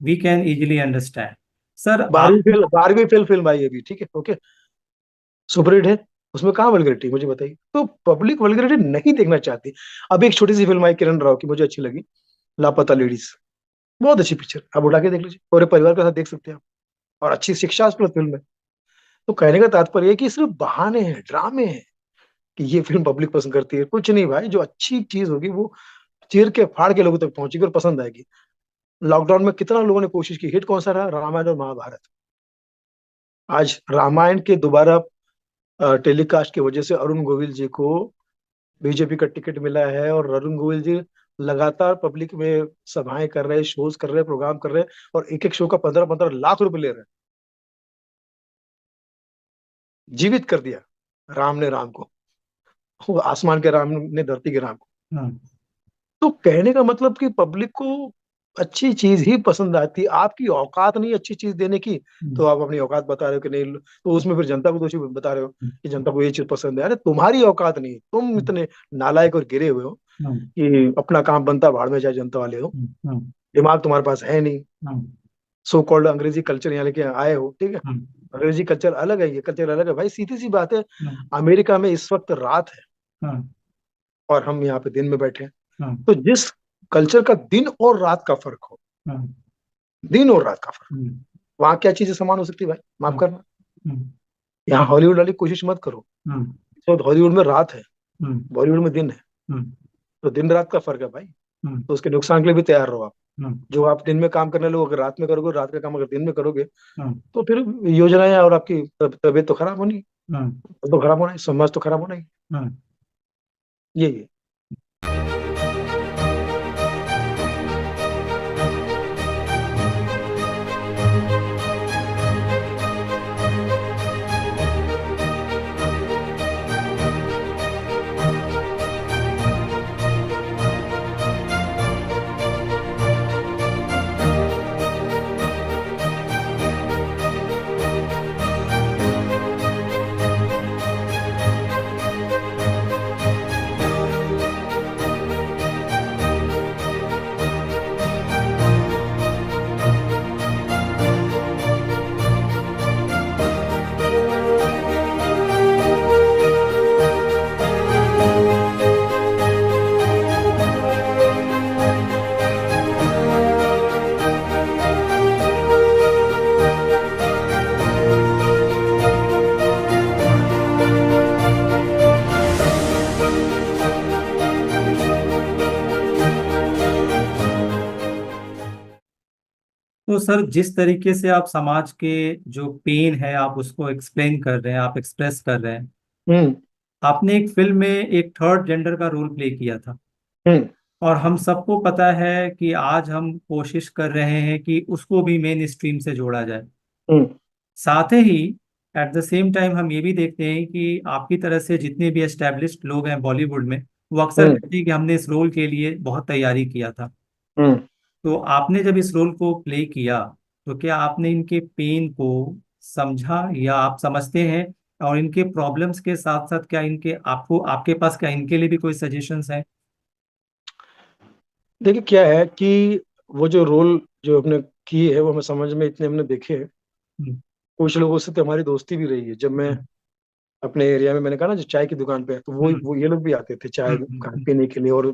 we can easily understand. Sir आप, 12वीं फेल फिल्म आई है अभी, ठीक है, ओके, सुपरहिट है। उसमें कहाँ वल्गैरिटी मुझे बताइए। तो पब्लिक वल्गैरिटी नहीं देखना चाहती। अब एक छोटी सी फिल्म आई किरण राव की, मुझे अच्छी लगी, लापता लेडीज। बहुत अच्छी पिक्चर, आप उठा के देख लीजिए, पूरे परिवार के साथ देख सकते हैं आप। और अच्छी शिक्षास्पद फिल्म है। तो कहने का तात्पर्य है कि सिर्फ बहाने हैं, ड्रामे हैं कि ये फिल्म पब्लिक पसंद करती है। कुछ नहीं भाई, जो अच्छी चीज होगी वो चीर के फाड़ के लोगों तक पहुंचेगी और पसंद आएगी। लॉकडाउन में कितना लोगों ने कोशिश की, हिट कौन सा रहा, रामायण और महाभारत। आज रामायण के दोबारा टेलीकास्ट की वजह से अरुण गोविल जी को बीजेपी का टिकट मिला है, और अरुण गोविल जी लगातार पब्लिक में सभाएं कर रहे हैं, शोज कर रहे हैं, प्रोग्राम कर रहे हैं, और एक एक शो का 15-15 लाख रुपए ले रहे हैं। जीवित कर दिया राम ने राम को, वो आसमान के राम ने धरती के राम को। हम्म, तो कहने का मतलब कि पब्लिक को अच्छी चीज ही पसंद आती है। आपकी औकात नहीं अच्छी चीज देने की, तो हम्म, आप अपनी औकात बता रहे हो कि नहीं, तो उसमें फिर जनता को दोषी बता रहे हो कि जनता को ये चीज पसंद है। अरे तुम्हारी औकात नहीं, तुम हम्म, इतने नालायक और गिरे हुए हो हम्म, कि अपना काम बनता भाड़ में, चाहे जनता वाले हो, हम्म, दिमाग तुम्हारे पास है नहीं, हम्म, सो कॉल्ड अंग्रेजी कल्चर यहाँ लेके आए हो, ठीक है। हम्म, अंग्रेजी कल्चर अलग है, ये कल्चर अलग है भाई, सीधी सी बात है। हम्म, अमेरिका में इस वक्त रात है हम्म, और हम यहाँ पे दिन में बैठे हैं। हम्म, तो जिस कल्चर का दिन और रात का फर्क हो, हम्म, दिन और रात का फर्क, हम्म, वहां क्या चीजें समान हो सकती है भाई, माफ हम्म, करना। हम्म, यहाँ हॉलीवुड वाली कोशिश मत करो। हम्म, तो हॉलीवुड में रात है, हम्म, बॉलीवुड में दिन है। हम्म, तो दिन रात का फर्क है भाई। हम्म, तो उसके नुकसान के लिए भी तैयार रहो आप। हम्म, जो आप दिन में काम करने लोग अगर रात में करोगे, रात का काम अगर दिन में करोगे, हम्म, तो फिर योजनाएं और आपकी तबीयत तो खराब होनी, हम्म, तो खराब होना ही, समाज तो खराब होना ही। हम्म। यही है। तो सर, जिस तरीके से आप समाज के जो पेन है आप उसको एक्सप्लेन कर रहे हैं, आप एक्सप्रेस कर रहे हैं, हम्म। आपने एक फिल्म में एक थर्ड जेंडर का रोल प्ले किया था। हम्म। और हम सबको पता है कि आज हम कोशिश कर रहे हैं कि उसको भी मेन स्ट्रीम से जोड़ा जाए। हम्म। साथ ही एट द सेम टाइम हम ये भी देखते हैं कि आपकी तरह से जितने भी एस्टेब्लिश्ड लोग हैं बॉलीवुड में, वो अक्सर हम्म। कहते हैं कि हमने इस रोल के लिए बहुत तैयारी किया था। हम्म। तो आपने जब इस रोल को प्ले किया, तो क्या आपने इनके पेन को समझा या आप समझते हैं? और इनके प्रॉब्लम्स के साथ साथ क्या इनके आपको आपके पास क्या इनके लिए भी कोई सजेशंस हैं? देखिए क्या है कि वो जो रोल जो हमने किए है वो हमें समझ में इतने हमने देखे हैं। हम्म, कुछ लोगों से तो हमारी दोस्ती भी रही है। जब मैं अपने एरिया में, मैंने कहा ना जो चाय की दुकान पे है, तो हम्म, वो ये लोग भी आते थे चाय हम्म, हम्म, पीने के लिए, और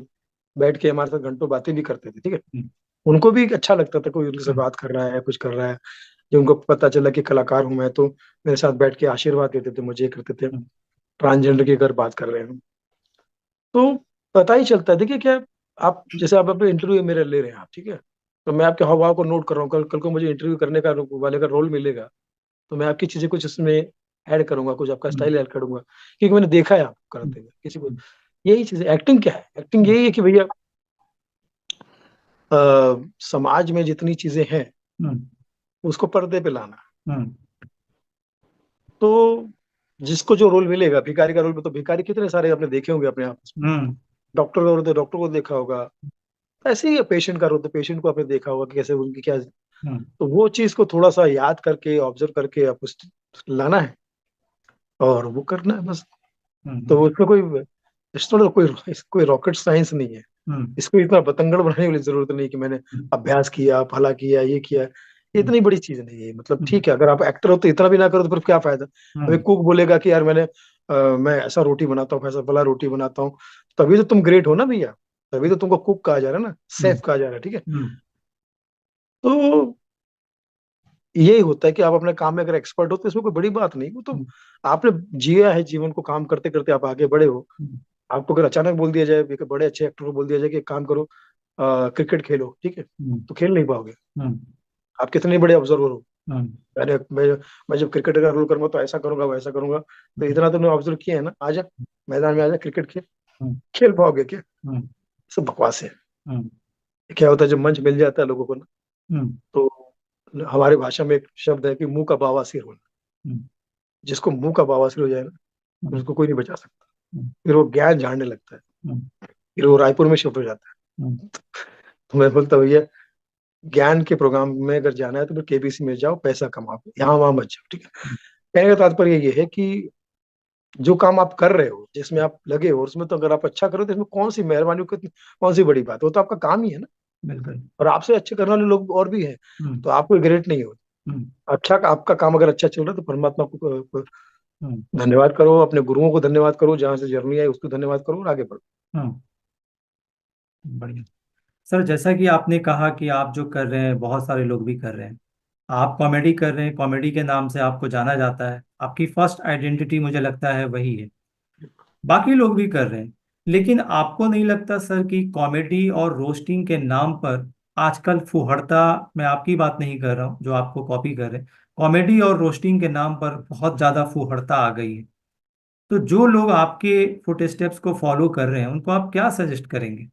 बैठ के हमारे साथ घंटों बातें भी करते थे, ठीक है। हम्म, उनको भी अच्छा लगता था कोई उनसे हम्म, बात कर रहा है, कुछ कर रहा है। जब उनको पता चला कि कलाकार हूं मैं, तो मेरे साथ बैठ के आशीर्वाद देते थे, मुझे करते थे। हम्म, ट्रांसजेंडर की अगर बात कर रहे हैं तो पता ही चलता है। देखिए क्या, आप जैसे आप अपने इंटरव्यू मेरे ले रहे हैं आप, ठीक है, तो मैं आपके हाव भाव को नोट कर रहा हूँ। कल कल को मुझे इंटरव्यू करने का वाले का रोल मिलेगा, तो मैं आपकी चीजें कुछ इसमें ऐड करूंगा, कुछ आपका हम्म, स्टाइल ऐड करूंगा, क्योंकि मैंने देखा है आपको हम्म, करते हुए किसी को। यही चीज है एक्टिंग। क्या है एक्टिंग? यही है कि भैया समाज में जितनी चीजें हैं हम्म, उसको पर्दे पे लाना। हम्म, तो जिसको जो रोल मिलेगा, भिखारी का रोल में, तो भिखारी कितने सारे आपने देखे होंगे अपने आप में। हम्म, डॉक्टर का रोल तो डॉक्टर को देखा होगा। ऐसे ही पेशेंट का रोल तो पेशेंट को आपने देखा होगा कि कैसे उनकी क्या। हम्म, तो वो चीज को थोड़ा सा याद करके ऑब्जर्व करके आप उस लाना है और वो करना है बस। तो हम्म, उसमें कोई कोई रॉकेट साइंस नहीं है। हम्म, इसको इतना बतंगड़ बनाने वाली जरूरत नहीं कि मैंने अभ्यास किया, फला किया, ये किया। इतनी बड़ी चीज नहीं है। मतलब हम्म, ठीक है, अगर आप एक्टर हो तो इतना भी ना करो तो फिर क्या फायदा। अभी हम्म, कुक बोलेगा कि यार मैं ऐसा रोटी बनाता हूँ, ऐसा भला रोटी बनाता हूँ, तभी तो तुम ग्रेट हो ना भैया। तभी तो तुमको कुक कहा जा रहा है ना, हम्म, शेफ कहा जा रहा है, ठीक है। हम्म, तो यही होता है कि आप अपने काम में अगर एक्सपर्ट हो तो इसमें कोई बड़ी बात नहीं। वो तो आपने जिया है जीवन को, काम करते करते आप आगे बढ़े हो। हम्म, आपको अगर अचानक बोल दिया जाए, एक बड़े अच्छे एक्टर को बोल दिया जाए कि एक काम करो, क्रिकेट खेलो, ठीक है, हम्म, तो खेल नहीं पाओगे। हम्म, आप कितने बड़े ऑब्जर्वर हो। हम्म, अरे मैं जब क्रिकेट का रोल करूंगा तो ऐसा करूंगा, वैसा करूंगा। तो इतना तुमने ऑब्जर्व किया है ना, आजा मैदान में, आजा क्रिकेट खेल। हम्म, खेल पाओगे क्या? हम्म, सब बकवास है। हम्म, क्या होता है जब मंच मिल जाता है लोगों को ना, हम्म, तो हमारी भाषा में एक शब्द है कि मुंह का बवासीर होना। हम्म, जिसको मुंह का बवासीर हो जाए ना, हम्म, उसको कोई नहीं बचा सकता। हम्म, फिर वो ज्ञान झाड़ने लगता है, हम्म, फिर वो रायपुर में शिफ्ट हो जाता है। हम्म, तो मैं बोलता हूँ भैया, ज्ञान के प्रोग्राम में अगर जाना है तो फिर केबीसी में जाओ, पैसा कमाओ, यहाँ वहां मत जाओ, ठीक है। कहने का तात्पर्य ये है कि जो काम आप कर रहे हो, जिसमें आप लगे हो, उसमें तो अगर आप अच्छा करो तो इसमें कौन सी मेहरबानी, कौन सी बड़ी बात है? वो तो आपका काम ही है ना। बिल्कुल। और आपसे अच्छे करने वाले लोग और भी हैं, हम्म। तो आप कोई ग्रेट नहीं हो। हम्म। अच्छा, आपका काम अगर अच्छा चल रहा है तो परमात्मा को हम्म। धन्यवाद करो, अपने गुरुओं को धन्यवाद करो, जहां से जर्नी आई उसको धन्यवाद करो और आगे बढ़ो। हम्म। बढ़िया। सर, जैसा कि आपने कहा कि आप जो कर रहे हैं बहुत सारे लोग भी कर रहे हैं। आप कॉमेडी कर रहे हैं, कॉमेडी के नाम से आपको जाना जाता है, आपकी फर्स्ट आइडेंटिटी मुझे लगता है वही है। बाकी लोग भी कर रहे हैं। लेकिन आपको नहीं लगता सर कि कॉमेडी और रोस्टिंग के नाम पर आजकल फुहड़ता, मैं आपकी बात नहीं कर रहा हूँ जो आपको कॉपी कर रहे हैं, कॉमेडी और रोस्टिंग के नाम पर बहुत ज्यादा फुहड़ता आ गई है। तो जो लोग आपके फुटस्टेप्स को फॉलो कर रहे हैं उनको आप क्या सजेस्ट करेंगे?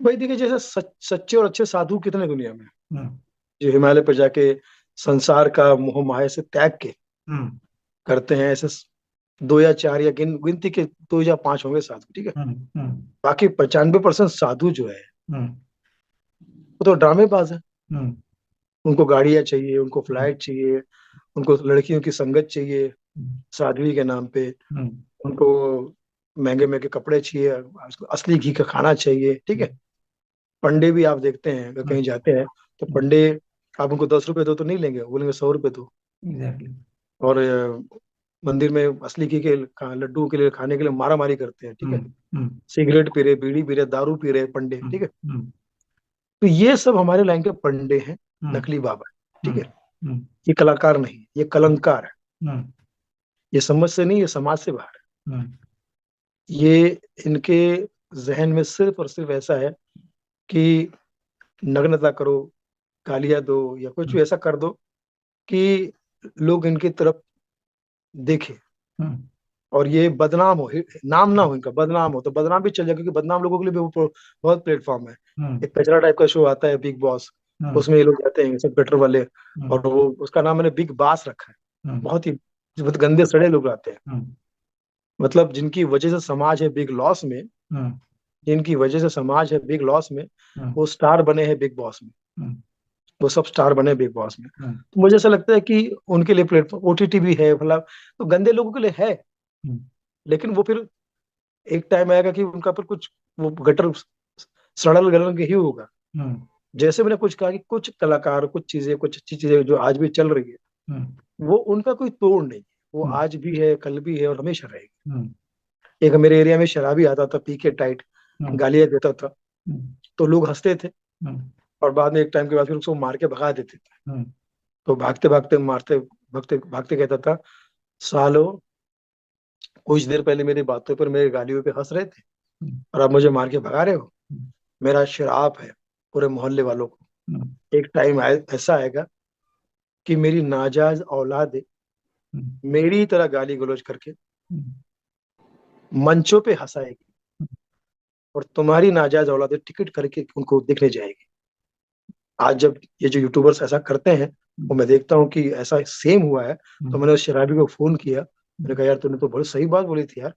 भाई देखिए, जैसे सच्चे और अच्छे साधु कितने दुनिया में हैं, हम्म। जो हिमालय पर जाके संसार का मोह माया से त्याग के हम्म। करते हैं। ऐसे दो या चार या गिनती के दो या पांच होंगे साधु, ठीक है। हम्म। हम्म। बाकी 95% साधु जो है हम्म। वो तो ड्रामेबाज है। हम्म। उनको गाड़ियां चाहिए, उनको हम्म। फ्लाइट चाहिए, उनको लड़कियों की संगत चाहिए हम्म। साध्वी के नाम पे, हम्म। उनको महंगे महंगे कपड़े चाहिए, असली घी का खाना चाहिए, ठीक है। पंडे भी आप देखते हैं, अगर कहीं जाते हैं तो पंडे, आप उनको 10 रुपए दो तो नहीं लेंगे, वो बोलेंगे 100 रुपए दो। एग्जैक्टली। और मंदिर में असली घी के लड्डू के लिए खाने के लिए मारा मारी करते हैं, ठीक है। हम्म। हम्म। सिगरेट पी रहे, बीड़ी पी रहे, दारू पी रहे पंडे, ठीक हम्म। है। हम्म। तो ये सब हमारे लाइन के पंडे हैं, हम्म। नकली बाबा, ठीक हम्म। है। हम्म। ये कलाकार नहीं, ये कलंकार है। हम्म। ये समझ से नहीं, ये समाज से बाहर है। हम्म। ये इनके जहन में सिर्फ और सिर्फ ऐसा है कि नग्नता करो, गालियां दो, या कुछ भी ऐसा कर दो कि लोग इनकी तरफ देखें हम्म। और ये बदनाम हो, नाम ना हो इनका, बदनाम हो तो बदनाम भी चल जाए, क्योंकि बदनाम लोगों के लिए भी वो बहुत प्लेटफॉर्म है। हम्म। एक कचरा टाइप का शो आता है, बिग बॉस, हम्म। उसमें ये लोग जाते हैं सब गटर वाले, हम्म। और वो उसका नाम मैंने बिग बास रखा है। हम्म। बहुत ही बहुत गंदे सड़े लोग आते हैं, हम्म। मतलब जिनकी वजह से समाज है बिग लॉस में, हम्म। जिनकी वजह से समाज है बिग लॉस में, हम्म। वो स्टार बने हैं बिग बॉस में। हम्म। वो सब स्टार बने बिग बॉस में। हम्म। तो मुझे ऐसा लगता है कि उनके लिए प्लेटफॉर्म ओटीटी भी है, मतलब तो गंदे लोगों के लिए है। हम्म। लेकिन वो फिर एक टाइम आएगा कि उनका फिर कुछ वो गटर सड़ल गलन के ही होगा। हम्म। जैसे मैंने कुछ कहा कि कुछ कलाकार, कुछ चीजें, कुछ अच्छी चीजें जो आज भी चल रही है, हम्म। वो उनका कोई तोड़ नहीं है। वो हम्म। आज भी है, कल भी है और हमेशा रहेगी। हम्म। एक मेरे एरिया में शराबी आता था, पी के टाइट हम्म। गालियां देता था, हम्म। तो लोग हंसते थे, हम्म। और बाद में एक टाइम के बाद फिर उसको मार के भगा देते थे। हम्म। तो भागते भागते मारते भागते भागते कहता था, सालो, कुछ देर पहले मेरी बातों पर, मेरी गालियों पे हंस रहे थे, हम्म। और अब मुझे मार के भगा रहे हो। हम्म। मेरा श्राप है पूरे मोहल्ले वालों को, हम्म। एक टाइम ऐसा आएगा कि मेरी नाजायज औलाद हम्म। मेरी तरह गाली गलौज करके हम्म। मंचों पे हंसाएगी, और तुम्हारी नाजायज औलादे टिकट करके उनको देखने जाएगी। आज जब ये जो यूट्यूबर्स ऐसा करते हैं, वो मैं देखता हूँ कि ऐसा सेम हुआ है, तो हम्म। मैंने उस शराबी को फोन किया। मैंने कहा, यार तूने तो बहुत सही बात बोली थी यार,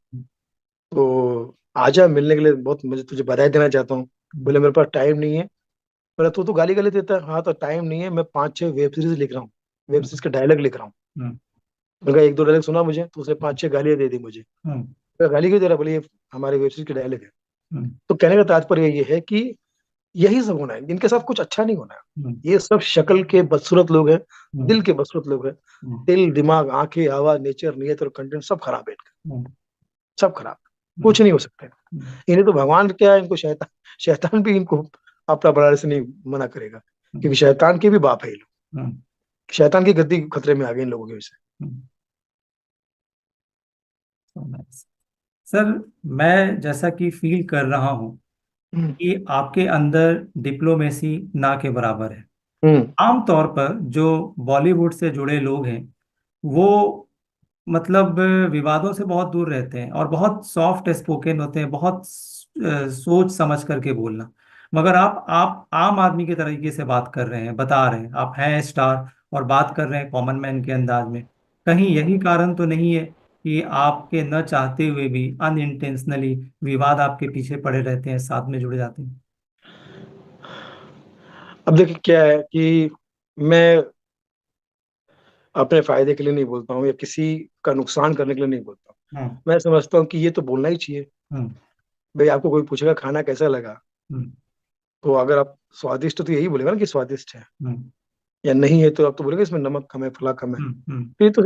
तो आजा मिलने के लिए, बहुत मुझे तुझे बधाई देना चाहता हूँ। बोले मेरे पास टाइम नहीं है। बोला तू तो गाली गाली देता है। हाँ, तो टाइम नहीं है, मैं 5-6 वेब सीरीज लिख रहा हूँ, वेब सीरीज के डायलॉग लिख रहा हूँ। हम्म। मैंने कहा एक दो डायलॉग सुना मुझे, तो उसने 5-6 गालियां दे दी मुझे। हम्म। मैं गाली क्यों दे रहा? बोले ये हमारे वेब सीरीज के डायलॉग है। हम्म। तो कहने का तात्पर्य ये है कि यही सब होना है, इनके साथ कुछ अच्छा नहीं होना है। हम्म। ये सब शक्ल के बदसूरत लोग हैं, हम्म। दिल के बदसूरत लोग हैं। हम्म। दिल, दिमाग, आंखें, आवाज, नेचर, नियत और कंटेंट सब खराब है इनका, हम्म। सब खराब। हम्म। कुछ नहीं हो सकता है। हम्म। इन्हें तो भगवान क्या है, इनको शैतान, शैतान भी इनको अपना बढ़ाने से नहीं मना करेगा, क्योंकि शैतान के भी बाप है ये लोग। हम्म। शैतान की गद्दी खतरे में आ गई इन लोगों की वजह से। हम्म। So nice. सर, मैं जैसा कि फील कर रहा हूँ हम्म। कि आपके अंदर डिप्लोमेसी ना के बराबर है। हम्म। आमतौर पर जो बॉलीवुड से जुड़े लोग हैं वो मतलब विवादों से बहुत दूर रहते हैं और बहुत सॉफ्ट स्पोकन होते हैं, बहुत सोच समझ करके बोलना। मगर आप आम आदमी के तरीके से बात कर रहे हैं, बता रहे हैं आप हैं स्टार और बात कर रहे हैं कॉमन मैन के अंदाज में। कहीं यही कारण तो नहीं है कि आपके न चाहते हुए भी अनइंटेंशनली विवाद आपके पीछे पड़े रहते हैं, साथ में जुड़े जाते हैं? अब देखिए क्या है कि मैं अपने फायदे के लिए नहीं बोलता हूँ या किसी का नुकसान करने के लिए नहीं बोलता हूँ। हम्म। मैं समझता हूँ कि ये तो बोलना ही चाहिए। हम्म। भाई आपको कोई पूछेगा खाना कैसा लगा, हम्म। तो अगर आप स्वादिष्ट हो तो यही बोलेगा ना कि स्वादिष्ट है, हम्म। या नहीं है तो आप तो बोलेगा इसमें नमक कम है, फला कम है। हम्म। हम्म। तो ये तो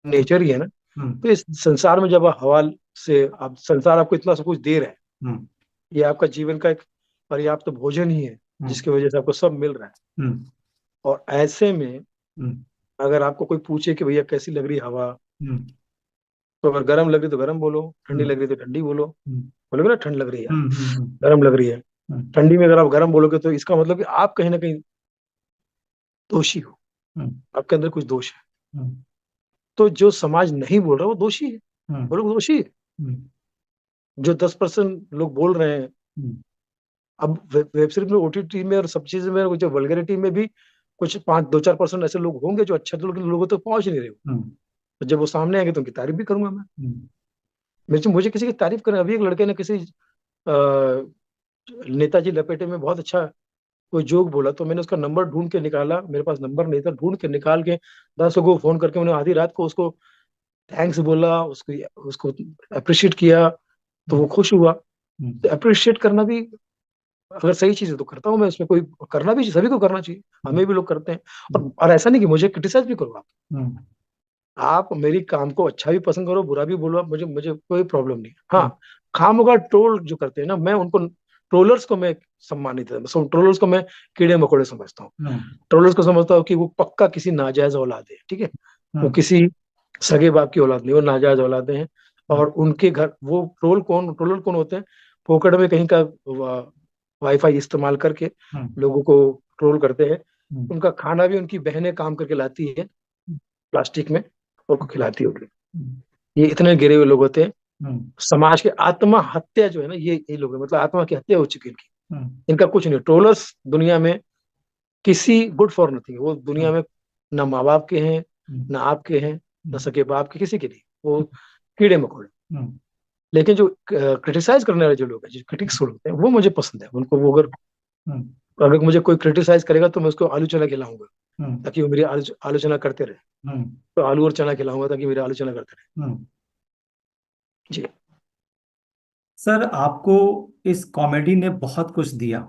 नेचर ही है ना। हम्म। तो इस संसार में जब आप हवा से, आप संसार आपको इतना सब कुछ दे रहा है, हम्म। ये आपका जीवन का एक पर्याप्त भोजन ही है हम्म। जिसकी वजह से आपको सब मिल रहा है। हम्म। और ऐसे में हम्म। अगर आपको कोई पूछे कि भैया कैसी लग रही हवा, हम्म। तो अगर गर्म लग रही तो गर्म बोलो, ठंडी हम्म। लग रही तो ठंडी बोलो। हम्म। बोलोगे ना ठंड लग रही है यार, हम्म। हम्म। गर्म लग रही है। हम्म। ठंडी में अगर आप गर्म बोलोगे तो इसका मतलब कि आप कहीं ना कहीं दोषी हो, हम्म। आपके अंदर कुछ दोष है। हम्म। तो जो समाज नहीं बोल रहा वो दोषी है, हम्म। वो लोग दोषी है। हम्म। जो 10% लोग बोल रहे हैं, हम्म। अब वेब सीरीज में, ओटीटी में और सब चीज में, जो वल्गैरिटी में भी कुछ 5-2-4% ऐसे लोग होंगे जो अच्छे लोगों तक पहुंच नहीं रहे हो। हम्म। तो जब वो सामने आएंगे तो उनकी तारीफ भी करूंगा मैं। हम्म। मुझे किसी की तारीफ करना, अभी एक लड़के ने किसी अ, नेताजी लपेटे में बहुत अच्छा कोई जोक बोला, तो मैंने उसका नंबर ढूंढ के निकाला, मेरे पास नंबर नहीं था, ढूंढ के निकाल के 10 को फोन करके मैंने आधी रात को उसको थैंक्स बोला, उसको उसको अप्रिशिएट किया, तो वो खुश हुआ। हम्म। तो अप्रिशिएट करना भी अगर सही चीज है तो करता हूँ मैं, उसमें कोई करना भी चाहिए, सभी को करना चाहिए, हम्म। हमें भी लोग करते हैं। हम्म। और ऐसा नहीं कि मुझे क्रिटिसाइज भी करो हम्म। आप मेरी काम को अच्छा भी पसंद करो, बुरा भी बोलो आप, मुझे मुझे कोई प्रॉब्लम नहीं है। हम्म। हाँ, खामोगा ट्रोल जो करते हैं ना, मैं उनको, ट्रोलर्स को मैं सम्मानित है, ट्रोलर्स को मैं कीड़े मकोड़े समझता हूँ। हम्म। ट्रोलर्स को समझता हूँ कि वो पक्का किसी नाजायज औलाद है, ठीक है। वो हम्म। किसी सगे बाप की औलाद नहीं, वो नाजायज औलादे हैं। हम्म। और उनके घर वो ट्रोलर कौन होते हैं? पोकड़ में कहीं का वाईफाई इस्तेमाल करके हम्म। लोगों को ट्रोल करते हैं। हम्म। उनका खाना भी उनकी बहनें काम करके लाती है प्लास्टिक में, और को खिलाती होगी। हम्म। ये इतने गिरे हुए लोग होते हैं। हम्म। समाज के आत्मा हत्या जो है ना, ये लोग हैं, मतलब आत्मा की हत्या हो चुकी है इनकी। हम्म। इनका कुछ नहीं, ट्रोलर्स दुनिया में किसी गुड फॉर नथिंग, वो दुनिया हम्म। में ना माँ बाप के हैं, हम्म। ना आपके हैं, ना हम्म। सके बाप के, किसी के नहीं, वो कीड़े मकोड़े। हम्म। लेकिन जो क्रिटिसाइज करने वाले जो लोग हैं, जो क्रिटिक्स होते हैं, वो मुझे पसंद है। उनको, वो अगर हम्म। अगर मुझे कोई क्रिटिसाइज करेगा तो मैं उसको आलू चना खिलाऊंगा हम्म। ताकि वो मेरी आलोचना करते रहे। हम्म। तो आलू और चना खिलाऊंगा ताकि मेरी आलोचना करते रहे। हम्म। जी। सर, आपको इस कॉमेडी ने बहुत कुछ दिया।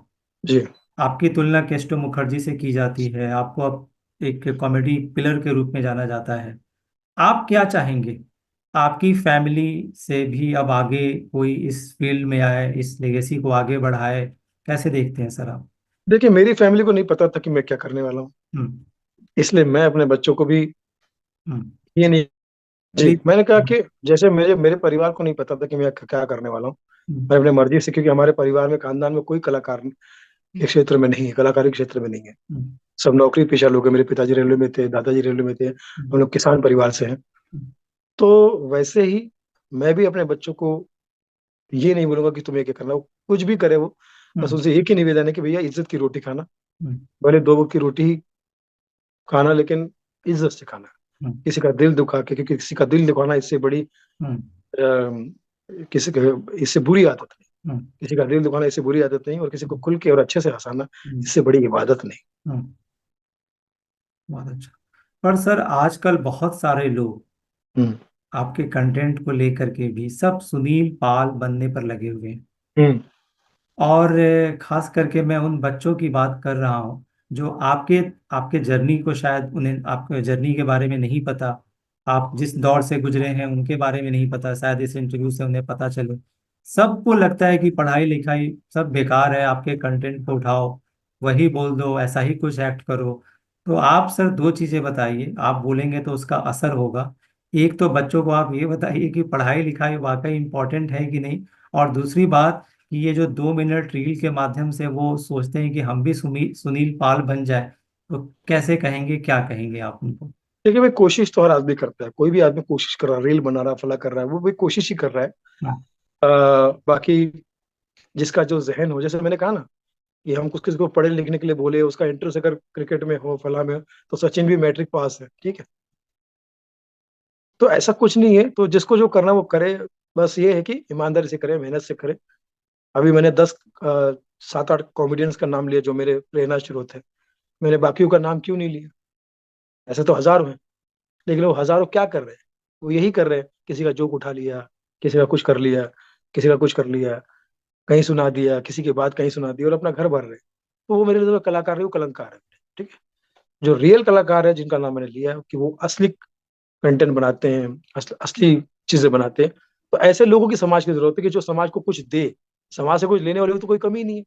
जी। आपकी तुलना केस्टो मुखर्जी से की जाती है, आपको अब एक कॉमेडी पिलर के रूप में जाना जाता है। आप क्या चाहेंगे आपकी फैमिली से भी अब आगे कोई इस फील्ड में आए, इस लेगेसी को आगे बढ़ाए? कैसे देखते हैं सर आप? देखिए, मेरी फैमिली को नहीं पता था कि मैं क्या करने वाला हूँ, हम्म। इसलिए मैं अपने बच्चों को भी हम्म। ये नहीं। जी, प्लीज। मैंने कहा कि जैसे मेरे मेरे परिवार को नहीं पता था कि मैं क्या करने वाला हूँ, हम्म। मैं अपने मर्जी से, क्योंकि हमारे परिवार में, खानदान में कोई कलाकार के क्षेत्र में नहीं है, कलाकारी के क्षेत्र में नहीं है। हम्म। सब नौकरी पेशा लोग हैं। मेरे पिताजी रेलवे में थे, दादाजी रेलवे में थे, हम लोग किसान परिवार से हैं। हम्म। तो वैसे ही मैं भी अपने बच्चों को ये नहीं बोलूंगा कि तुम्हें क्या करना, वो कुछ भी करे वो, बस हम्म। उनसे एक ही निवेदन है कि भैया इज्जत की रोटी खाना, हम्म। भले 2 वक्त की रोटी ही खाना, लेकिन इज्जत से खाना। हम्म। किसी का दिल दुखा के, क्योंकि किसी का दिल दुखाना इससे बड़ी हम्म। किसी का, इससे बुरी आदत नहीं। हम्म। किसी का दिल दुखाना इससे बुरी आदत नहीं, और किसी को खुल के और अच्छे से हंसाना हम्म। इससे बड़ी इबादत नहीं। हम्म। बहुत अच्छा। पर सर, आजकल बहुत सारे लोग हम्म। आपके कंटेंट को लेकर के भी सब सुनील पाल बनने पर लगे हुए हैं। हम्म। और खास करके मैं उन बच्चों की बात कर रहा हूँ जो आपके आपके जर्नी को, शायद उन्हें आपके जर्नी के बारे में नहीं पता, आप जिस दौर से गुजरे हैं उनके बारे में नहीं पता, शायद इस इंटरव्यू से उन्हें पता चले। सबको लगता है कि पढ़ाई लिखाई सब बेकार है, आपके कंटेंट को उठाओ, वही बोल दो, ऐसा ही कुछ एक्ट करो। तो आप सर दो चीजें बताइए, आप बोलेंगे तो उसका असर होगा। एक तो बच्चों को आप ये बताइए कि पढ़ाई लिखाई वाकई इम्पोर्टेंट है कि नहीं। और दूसरी बात कि ये जो 2 मिनट रील के माध्यम से वो सोचते हैं कि हम भी सुनील पाल बन जाए, तो कैसे कहेंगे, क्या कहेंगे आप उनको? देखिए भाई, कोशिश तो हर आदमी करता है, कोई भी आदमी कोशिश कर रहा है, रील बना रहा है, फला कर रहा है, वो भी कोशिश ही कर रहा है। हाँ। बाकी जिसका जो जहन हो, जैसे मैंने कहा ना कि हम कुछ किसी को पढ़े लिखने के लिए बोले, उसका इंटरेस्ट अगर क्रिकेट में हो, फला में हो, तो सचिन भी मैट्रिक पास है, ठीक है। तो ऐसा कुछ नहीं है, तो जिसको जो करना वो करे। बस ये है कि ईमानदारी से करे, मेहनत से करे। अभी मैंने 7-8 कॉमेडियंस का नाम लिया जो मेरे प्रेरणा स्रोत थे। मैंने बाकियों का नाम क्यों नहीं लिया? ऐसे तो हजारों हैं। लेकिन वो हजारों क्या कर रहे हैं? वो यही कर रहे हैं, किसी का जोक उठा लिया, किसी का कुछ कर लिया, किसी का कुछ कर लिया, कहीं सुना दिया, किसी की बात कहीं सुना दी, और अपना घर भर रहे हैं। तो वो मेरे लिए कलाकार है, वो कलंकार है। ठीक है। जो रियल कलाकार है, जिनका नाम मैंने लिया है, कि वो असली कंटेंट बनाते हैं, असली चीजें बनाते हैं, तो ऐसे लोगों की समाज की जरूरत है, कि जो समाज को कुछ दे। समाज से कुछ लेने वाले को तो कोई कमी नहीं है,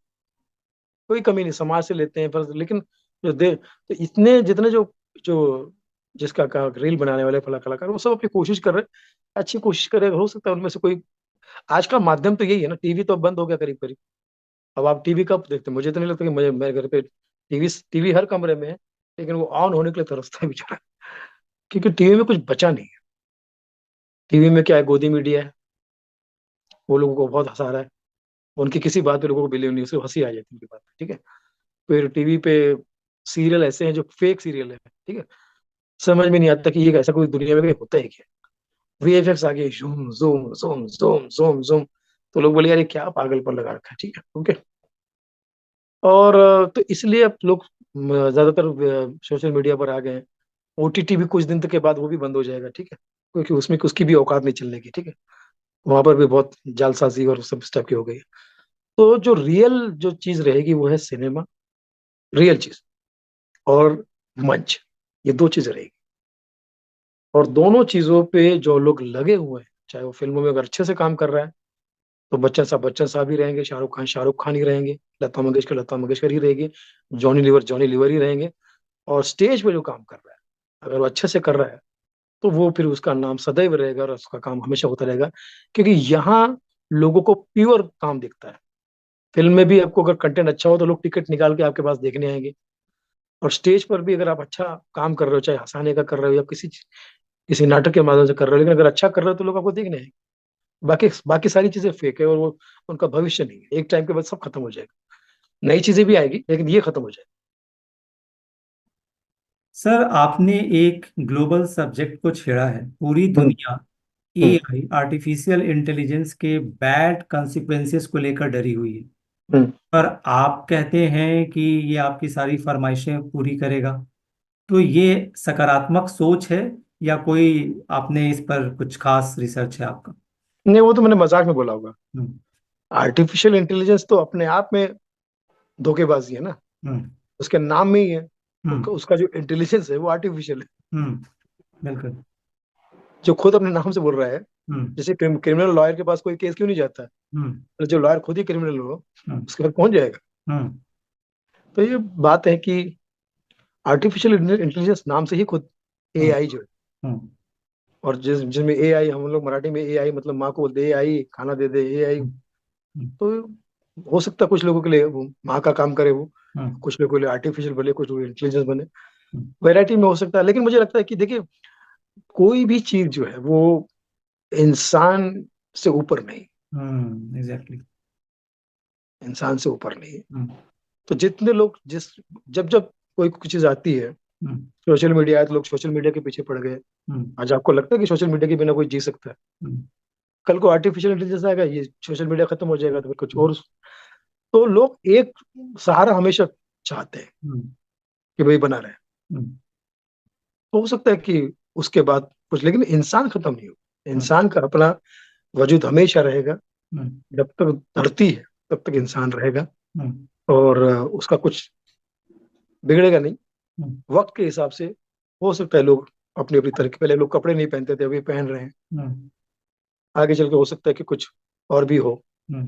कोई कमी नहीं, समाज से लेते हैं पर, लेकिन जो दे, तो इतने जितने जो जो जिसका का रील बनाने वाले फला कलाकार, वो सब अपनी कोशिश कर रहे हैं, अच्छी कोशिश कर रहे हैं। हो सकता है उनमें से कोई, आज का माध्यम तो यही है ना, टीवी तो अब बंद हो गया करीब करीब। अब आप टीवी कब देखते हैं? मुझे तो नहीं लगता कि मुझे, मेरे घर पे टीवी टीवी हर कमरे में है, लेकिन वो ऑन होने के लिए तरसता है बेचारा, क्योंकि टीवी में कुछ बचा नहीं है। टीवी में क्या है, गोदी मीडिया है, वो लोगों को बहुत हंसा रहा है, उनकी किसी बात पे लोगों को बिलीव नहीं, उसको हंसी आ जाती है उनकी बात पे, ठीक है। फिर टीवी पे सीरियल ऐसे हैं जो फेक सीरियल है, ठीक है, समझ में नहीं आता कि ये ऐसा कोई दुनिया में कहीं होता है क्या। वीएफएक्स आ गए, zoom zoom zoom zoom zoom zoom, तो लोग बोले यार ये क्या पागलपन लगा रखा है, ठीक है, ओके। और तो इसलिए अब लोग ज्यादातर सोशल मीडिया पर आ गए हैं। ओटीटी भी कुछ दिन तक के बाद वो भी बंद हो जाएगा, ठीक है, क्योंकि उसमें उसकी भी औकात नहीं चलने की, ठीक है। वहां पर भी बहुत जालसाजी और सब स्टेप की हो गई है। तो जो रियल जो चीज रहेगी वो है सिनेमा, रियल चीज, और मंच, ये दो चीजें रहेगी। और दोनों चीजों पे जो लोग लगे हुए हैं, चाहे वो फिल्मों में अगर अच्छे से काम कर रहा है, तो बच्चन साहब ही रहेंगे, शाहरुख खान ही रहेंगे, लता मंगेशकर ही रहेगी, जॉनी लीवर ही रहेंगे। और स्टेज पे जो काम कर रहा है, अगर वो अच्छे से कर रहा है, तो वो फिर उसका नाम सदैव रहेगा, और उसका काम हमेशा होता रहेगा। क्योंकि यहाँ लोगों को प्योर काम दिखता है। फिल्म में भी आपको अगर कंटेंट अच्छा हो, तो लोग टिकट निकाल के आपके पास देखने आएंगे। और स्टेज पर भी अगर आप अच्छा काम कर रहे हो, चाहे हंसाने का कर रहे हो या किसी नाटक के माध्यम से कर रहे हो, लेकिन अगर अच्छा कर रहे हो, तो लोग आपको देखने आएंगे। बाकी बाकी सारी चीजें फेक है, और वो उनका भविष्य नहीं है। एक टाइम के बाद सब खत्म हो जाएगा, नई चीजें भी आएगी, लेकिन ये खत्म हो जाएगा। सर, आपने एक ग्लोबल सब्जेक्ट को छेड़ा है। पूरी हम्म। दुनिया हम्म। एआई, आर्टिफिशियल इंटेलिजेंस के बैड consequences को लेकर डरी हुई है। हम्म। पर आप कहते हैं कि ये आपकी सारी फरमाइशें पूरी करेगा। तो ये सकारात्मक सोच है, या कोई आपने इस पर कुछ खास रिसर्च है आपका? नहीं, वो तो मैंने मजाक में बोला होगा। हम्म। आर्टिफिशियल इंटेलिजेंस तो अपने आप में धोखेबाजी है ना, हम्म। उसके नाम में ही है। हम्म। उसका जो इंटेलिजेंस है वो आर्टिफिशियल है, हम्म। बिल्कुल। जो खुद अपने नाम से बोल रहा है। हम्म। जैसे क्रिमिनल लॉयर के पास कोई केस क्यों नहीं जाता है? हम्म। तो जो लॉयर खुद ही क्रिमिनल हो, हम्म। उसके पास पहुंच जाएगा। हम्म। तो ये बात है कि आर्टिफिशियल इंटेलिजेंस नाम से ही खुद हम्म। एआई जो है, हम्म। और जिसमें एआई, हम लोग मराठी में एआई मतलब माँ को बोलते एआई खाना दे दे एआई। हम्म। हम्म। तो हो सकता है कुछ लोगों के लिए वो माँ का काम करे, वो हम्म। कुछ लोगों के लिए आर्टिफिशियल बने, कुछ लोग इंटेलिजेंस बने, हम्म। वैरायटी में हो सकता है। लेकिन मुझे लगता है कि देखिए, कोई भी चीज जो है वो इंसान से ऊपर नहीं, एग्जैक्टली। इंसान से ऊपर नहीं है। हम्म। तो जितने लोग जिस जब जब कोई कुछ चीज आती है, हम्म। सोशल मीडिया आया तो लोग सोशल मीडिया के पीछे पड़ गए। हम्म। आज आपको लगता है कि सोशल मीडिया के बिना कोई जी सकता है? हम्म। कल को आर्टिफिशियल इंटेलिजेंस आएगा, ये सोशल मीडिया खत्म हो जाएगा, तो फिर कुछ हम्म। और। तो लोग एक सहारा हमेशा चाहते हैं हम्म। कि भाई बना रहे। हम्म। तो हो सकता है कि उसके बाद कुछ, लेकिन इंसान खत्म नहीं हो, हम्म। इंसान का अपना वजूद हमेशा रहेगा। हम्म। जब तक धरती है, तब तक हम्म। इंसान रहेगा। हम्म। और उसका कुछ बिगड़ेगा नहीं। हम्म। वक्त के हिसाब से हो सकता है लोग अपनी अपनी तरीके, पहले लोग कपड़े नहीं पहनते थे, अभी पहन रहे हैं। हम्म। आगे चल के हो सकता है कि कुछ और भी हो, हम्म।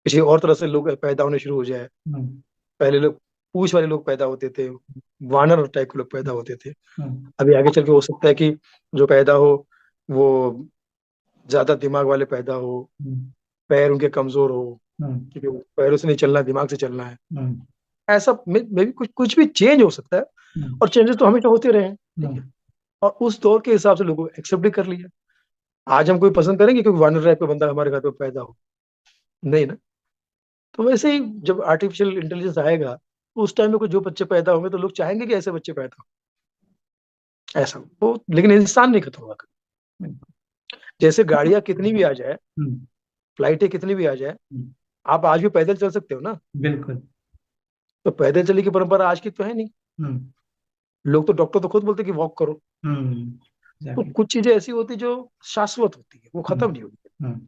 किसी और तरह से लोग पैदा होने शुरू हो जाए। हम्म। पहले लोग पूंछ वाले लोग पैदा होते थे, वानर टाइप के लोग पैदा हम्म। होते थे। हम्म। अभी आगे चल के हो सकता है कि जो पैदा हो, वो ज्यादा दिमाग वाले पैदा हो, हम्म। पैर उनके कमजोर हो, हम्म। क्योंकि वो पैरों से नहीं चलना है, दिमाग से चलना है। हम्म। ऐसा मे भी कुछ कुछ भी चेंज हो सकता है। हम्म। और चेंजेस तो हमेशा होते रहे हैं, ठीक है। हम्म। और उस दौर के हिसाब से लोगों को एक्सेप्ट भी कर लिया। आज हम कोई पसंद करेंगे क्योंकि वानर टाइप का बंदा हमारे घर पे पैदा हो? नहीं ना। तो वैसे ही जब आर्टिफिशियल इंटेलिजेंस आएगा, तो उस टाइम में कुछ जो बच्चे पैदा होंगे, तो लोग चाहेंगे कि ऐसे बच्चे पैदा हो, ऐसा हो। तो लेकिन इंसान नहीं खत्म होगा कभी। जैसे गाड़ियां कितनी भी आ जाए, हम्म। फ्लाइटें कितनी भी आ जाए, हम्म। आप आज भी पैदल चल सकते हो ना। बिल्कुल। तो पैदल चलने की परंपरा आज की तो है नहीं। हम्म। लोग तो, डॉक्टर तो खुद बोलते हैं कि वॉक करो। हम्म। तो एग्जैक्टली। कुछ चीजें ऐसी होती जो शाश्वत होती है, वो खत्म नहीं होती। हम्म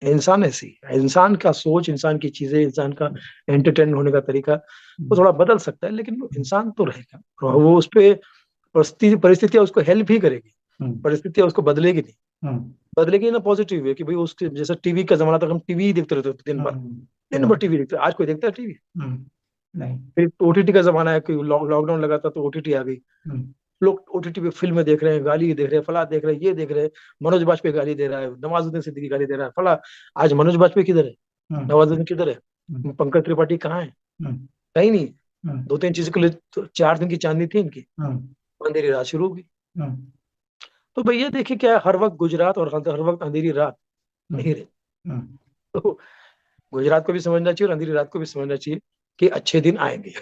इंसान ऐसी है, इंसान का सोच, इंसान की चीजें, इंसान का एंटरटेन होने का तरीका वो थोड़ा बदल सकता है, लेकिन वो इंसान तो रहेगा, और वो उस पे परिस्थितियां उसको हेल्प ही करेगी, हम्म परिस्थितियां उसको बदलेगी नहीं। हम्म बदलेगी ना पॉजिटिव वे, कि भाई उसके जैसे टीवी का जमाना था, हम टीवी ही देखते रहते थे दिन भर, हम्म दिन भर हम्म टीवी देखते, आज कोई देखता है टीवी? हम्म, नहीं। फिर ओटीटी का जमाना है कि लॉकडाउन लगा था तो ओटीटी आ गई, हम्म लोग ओटीटी पे फिल्में देख रहे हैं, गाली देख रहे हैं, फला देख रहे हैं, ये देख रहे हैं, मनोज बाजपेयी गाली दे रहा है, नवाजुद्दीन सिद्दीकी गाली दे रहा है, फला। आज मनोज बाजपेयी किधर है? हम्म नवाजुद्दीन किधर है? हम्म पंकज त्रिपाठी कहाँ है? हम्म कहीं नहीं। हम्म दो तीन चीजों के लिए तो 4 दिन की चांदनी थी इनकी, हम्म अंधेरी रात शुरू होगी। हम्म तो भैया देखिए, क्या है, हर वक्त गुजरात और हर वक्त अंधेरी रात हम्म नहीं रहे। हम्म तो गुजरात को भी समझना चाहिए और अंधेरी रात को भी समझना चाहिए कि अच्छे दिन आएंगे।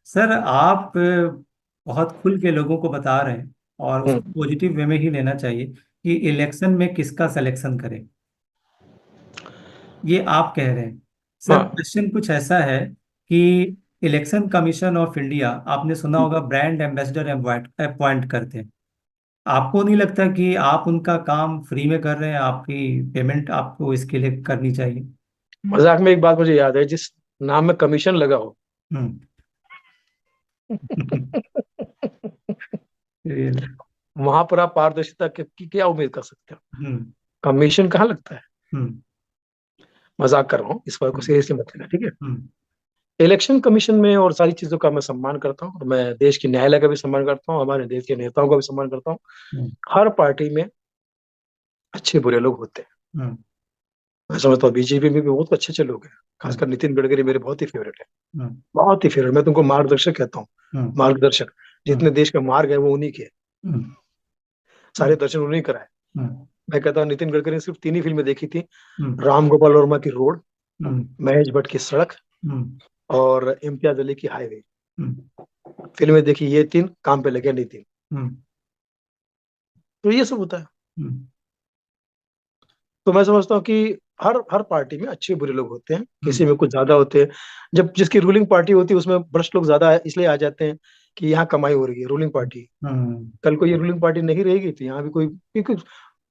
सर आप बहुत खुल के लोगों को बता रहे हैं और उसको हम्म, पॉजिटिव वे में ही लेना चाहिए कि इलेक्शन में किसका सिलेक्शन करें, ये आप कह रहे हैं। सर हाँ क्वेश्चन कुछ ऐसा है कि इलेक्शन कमीशन ऑफ इंडिया, आपने सुना होगा, ब्रांड एम्बेसडर अपॉइंट करते हैं। आपको नहीं लगता कि आप उनका काम फ्री में कर रहे हैं, आपकी पेमेंट आपको इसके लिए करनी चाहिए? मजाक में एक बात मुझे याद है, जिस नाम में कमीशन लगा हो हम्म Really? वहां पर आप पारदर्शिता की क्या उम्मीद कर सकते हो? हम्म कमीशन कहाँ लगता है? हम्म मजाक कर रहा हूँ, इस बात को हम्म सीरियसली मत लेना, ठीक है? हम्म इलेक्शन कमीशन में और सारी चीजों का मैं सम्मान करता हूँ, और मैं देश की न्यायालय का भी सम्मान करता हूँ, हमारे देश के नेताओं का भी सम्मान करता हूँ। हम्म हर पार्टी में अच्छे बुरे लोग होते हैं। हम्म मैं समझता हूँ बीजेपी में भी बहुत अच्छे अच्छे लोग हैं, हम्म खासकर नितिन गडकरी मेरे बहुत ही फेवरेट है, हम्म बहुत ही फेवरेट। मैं तुमको मार्गदर्शक कहता हूँ, हम्म मार्गदर्शक। हम्म जितने देश का मार्ग है वो उन्हीं के हैं, हम्म सारे दर्शन उन्हीं कराए। हम्म मैं कहता हूँ नितिन गडकरी ने सिर्फ 3 ही फिल्में देखी थी, हम्म राम गोपाल वर्मा की रोड, हम्म महेश भट्ट की सड़क, हम्म और इम्तियाज अली की हाईवे। हम्म फिल्में देखी, ये 3 काम पे लगे नहीं 3। हम्म तो ये सब होता है। हम्म तो मैं समझता हूँ कि हर हर पार्टी में अच्छे बुरे लोग होते हैं, हम्म किसी में कुछ ज्यादा होते हैं। जब जिसकी रूलिंग पार्टी होती है उसमें भ्रष्ट लोग ज्यादा इसलिए आ जाते हैं कि यहाँ कमाई हो रही है, रूलिंग पार्टी। हम्म कल को ये रूलिंग पार्टी नहीं रहेगी तो यहाँ भी कोई, क्योंकि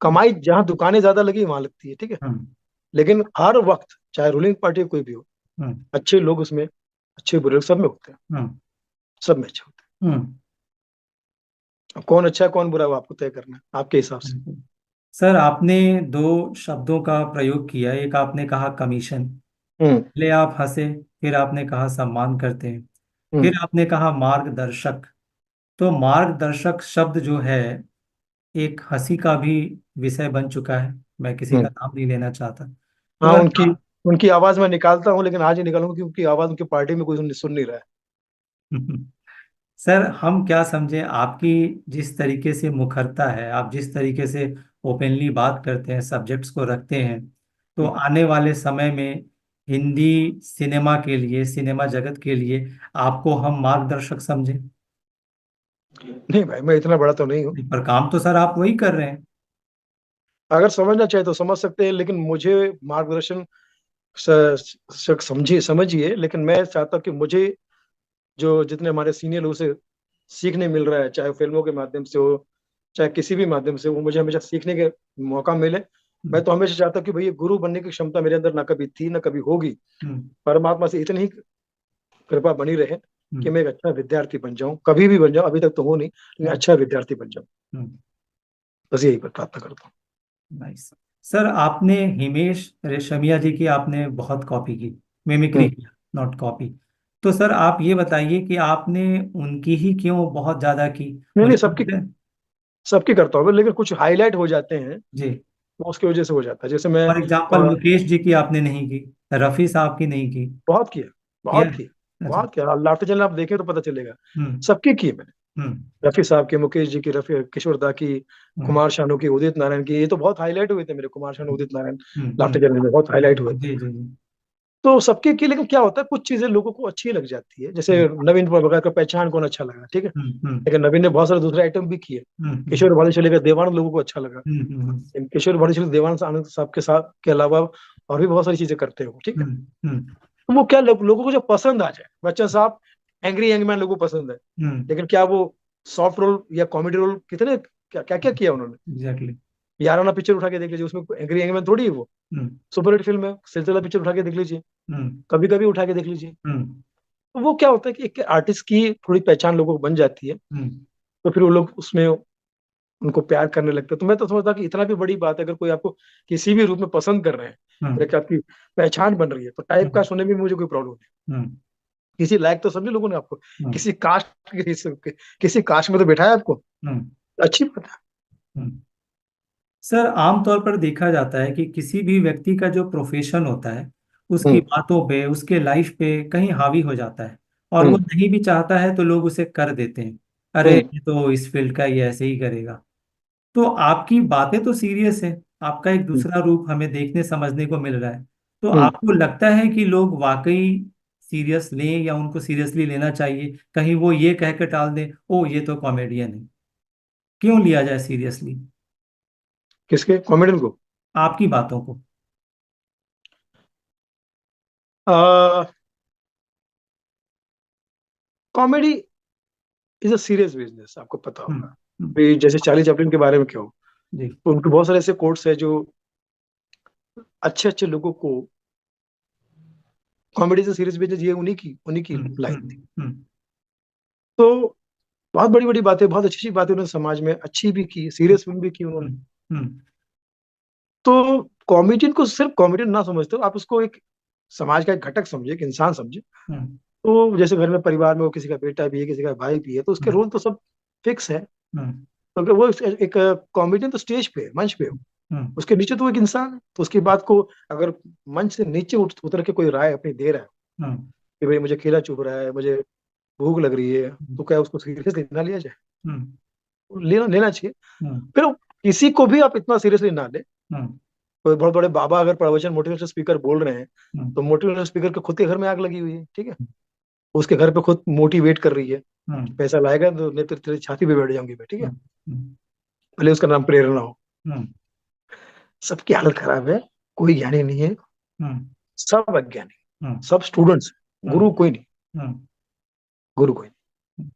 कमाई जहाँ दुकानें ज्यादा लगी वहां लगती है, ठीक है? हम्म लेकिन हर वक्त चाहे रूलिंग पार्टी कोई भी हो, हम्म अच्छे लोग उसमें, अच्छे बुरे लोग सब में होते हैं, हम्म सब में अच्छे होते हम्म हैं। अब कौन अच्छा है कौन बुरा है वो आपको तय करना है आपके हिसाब से। हम्म। सर आपने दो शब्दों का प्रयोग किया, एक आपने कहा कमीशन, हम्म पहले आप हंसे, फिर आपने कहा सम्मान करते हैं, फिर हम्म आपने कहा मार्गदर्शक। तो मार्गदर्शक शब्द जो है एक हंसी का भी विषय बन चुका है, मैं किसी का हम्म। नाम नहीं लेना चाहता। तो हाँ, अगर उनकी उनकी आवाज मैं निकालता हूँ, लेकिन आज ही निकालूंगा क्योंकि आवाज उनकी पार्टी में कोई सुन नहीं रहा है। सर हम क्या समझे आपकी जिस तरीके से मुखरता है, आप जिस तरीके से ओपनली बात करते हैं, सब्जेक्ट्स को रखते हैं, तो हम्म। आने वाले समय में हिंदी सिनेमा के लिए, सिनेमा जगत के लिए आपको हम मार्गदर्शक समझें? नहीं भाई, मैं इतना बड़ा तो नहीं हूँ। पर काम तो सर आप वही कर रहे हैं। अगर समझना चाहे तो समझ सकते हैं, लेकिन मुझे मार्गदर्शन समझिए समझिए, लेकिन मैं चाहता हूँ कि मुझे जो जितने हमारे सीनियर लोगों से सीखने मिल रहा है, चाहे फिल्मों के माध्यम से हो, चाहे किसी भी माध्यम से, वो मुझे हमेशा सीखने के मौका मिले। मैं हम्म, तो हमेशा चाहता हूँ कि भैया गुरु बनने की क्षमता मेरे अंदर ना कभी थी ना कभी होगी। हम्म, परमात्मा से इतनी ही कृपा बनी रहे कि हम्म, मैं एक अच्छा विद्यार्थी बन जाऊं, कभी भी बन जाऊं, अभी तक तो हो नहीं, लेकिन हम्म, अच्छा विद्यार्थी बन जाऊं। हम्म। बस यही प्रार्थना करता हूँ। नाइस। सर आपने हिमेश रेशमिया जी की आपने बहुत कॉपी की, मिमिक्री हम्म। किया, नॉट कॉपी। तो सर आप ये बताइए कि आपने उनकी ही क्यों बहुत ज्यादा की? नहीं नहीं, मुझे सबकी लगता है। सबकी करता हूँ, लेकिन कुछ हाईलाइट हो जाते हैं जी। तो उसकी वजह से हो जाता है, जैसे मैं फॉर एग्जाम्पल मुकेश जी की आपने नहीं की, रफी साहब की नहीं की? बहुत किया, किया बहुत है? किया, अच्छा। बहुत किया। लाते चलना आप देखें तो पता चलेगा। हम्म सबकी की है मैंने, हम्म रफी साहब की, मुकेश जी की, रफी किशोर दा की, हम्म कुमार शानू की, उदित नारायण की। ये तो बहुत हाईलाइट हुए थे मेरे, कुमार शानू, उदित नारायण लाते हम्म। चलने में बहुत हाईलाइट हुए थे। जी जी जी। तो सबके की, लेकिन क्या होता है, कुछ चीजें लोगों को अच्छी लग जाती है, जैसे हम्म नवीन प्रभाकर का पहचान कौन अच्छा लगा, ठीक है? हम्म लेकिन नवीन ने बहुत सारे दूसरे आइटम भी किए। हम्म किशोर भानुशाली का देवानंद लोगों को अच्छा लगा, हम्म हम्म लेकिन किशोर भानुशाली देवानंद आनंद साहब के साथ के अलावा और भी बहुत सारी चीजें करते हो, ठीक है? हम्म हम्म तो वो क्या लोगों को जो पसंद आ जाए, बच्चन साहब एंग्री यंग मैन लोगों को पसंद है, हम्म लेकिन क्या वो सॉफ्ट रोल या कॉमेडी रोल कितने क्या क्या क्या किया उन्होंने। एग्जैक्टली। याराना पिक्चर उठा के देख लीजिए, उसमें एंग्री यंग मैन थोड़ी है वो, हम्म। सुपरहिट फिल्म है। सिलसिला पिक्चर उठा के देख लीजिए, हम्म। कभी कभी उठा के देख लीजिए। हम्म। तो वो क्या होता है कि एक आर्टिस्ट की थोड़ी पहचान लोगों को बन जाती है, हम्म। तो फिर वो लोग उसमें उनको प्यार करने लगते हैं। तो मैं तो समझता कि इतना भी बड़ी बात है, अगर कोई आपको किसी भी रूप में पसंद कर रहे हैं और हम्म। एक आपकी पहचान बन रही है, तो टाइप हम्म। कास्ट होने में भी मुझे कोई प्रॉब्लम नहीं। हम्म। किसी लायक तो समझे लोगों ने आपको, हम्म। किसी कास्ट किसी कास्ट में तो बैठाया आपको, हम्म। अच्छी बात है। हम्म। सर, आमतौर पर देखा जाता है कि किसी भी व्यक्ति का जो प्रोफेशन होता है उसकी हम्म। बातों पे, उसके लाइफ पे कहीं हावी हो जाता है, और वो हम्म। नहीं भी चाहता है तो लोग उसे कर देते हैं। अरे हम्म। ये तो इस फील्ड का, ये ऐसे ही करेगा। तो आपकी बातें तो सीरियस है, आपका एक हम्म। दूसरा रूप हमें देखने समझने को मिल रहा है। तो हम्म। आपको लगता है कि लोग वाकई सीरियस लें या उनको सीरियसली लेना चाहिए? कहीं वो ये कह के टाल दें, ओ ये तो कॉमेडियन है। क्यों लिया जाए सीरियसली किसके कॉमेडियन को? आपकी बातों को? Comedy is a serious business, आपको पता हम्म। होगा। हम्म। भी जैसे चार्ली चैपलिन के बारे में क्यों, जी। तो उनके बहुत सारे ऐसे कोट्स है जो अच्छे अच्छे लोगों को, कॉमेडी से सीरियस बिजनेस, ये उन्हीं की हम्म। लाइन थी। हम्म। हम्म। तो बहुत बड़ी बड़ी बातें, बहुत अच्छी अच्छी बातें उन्होंने समाज में अच्छी भी की, सीरियस फिल्म भी की उन्होंने। हम्म। हम्म। तो कॉमेडियन को सिर्फ कॉमेडियन ना समझते हो आप, उसको एक समाज का एक घटक समझे, एक इंसान समझे। हम्म। तो जैसे घर में परिवार में वो किसी का बेटा भी है, किसी का भाई भी है, तो उसके हम्म। रोल तो सब फिक्स है। हम्म। तो अगर वो एक कॉमेडियन तो स्टेज पे है, मंच पे हो, हम्म। उसके नीचे तो वो एक इंसान है। तो उसकी बात को अगर मंच से नीचे उतर के कोई राय अपनी दे रहा है हम्म। कि भाई मुझे केला चुभ रहा है, मुझे भूख लग रही है, तो क्या उसको सीरियसली ना लिया जाए? हम्म। लेना लेना चाहिए। हम्म। फिर किसी को भी आप इतना सीरियसली ना ले। हम्म। कोई बहुत बड़े बाबा अगर प्रवचन, मोटिवेशनल स्पीकर बोल रहे हैं, हम्म। तो मोटिवेशनल स्पीकर के खुद के घर में आग लगी हुई है, ठीक है, उसके घर पे खुद मोटिवेट कर रही है, हम्म। पैसा लाएगा तो नहीं तो तेरी छाती पे बैठ जाऊंगी मैं, ठीक है, हम्म। हम्म। भले उसका नाम प्रेरणा हो। हम्म। सबकी हालत खराब है, कोई ज्ञानी नहीं है, हम्म। सब अज्ञानी, हम्म। सब स्टूडेंट्स, हम्म। गुरु कोई नहीं, हम्म। गुरु कोई नहीं।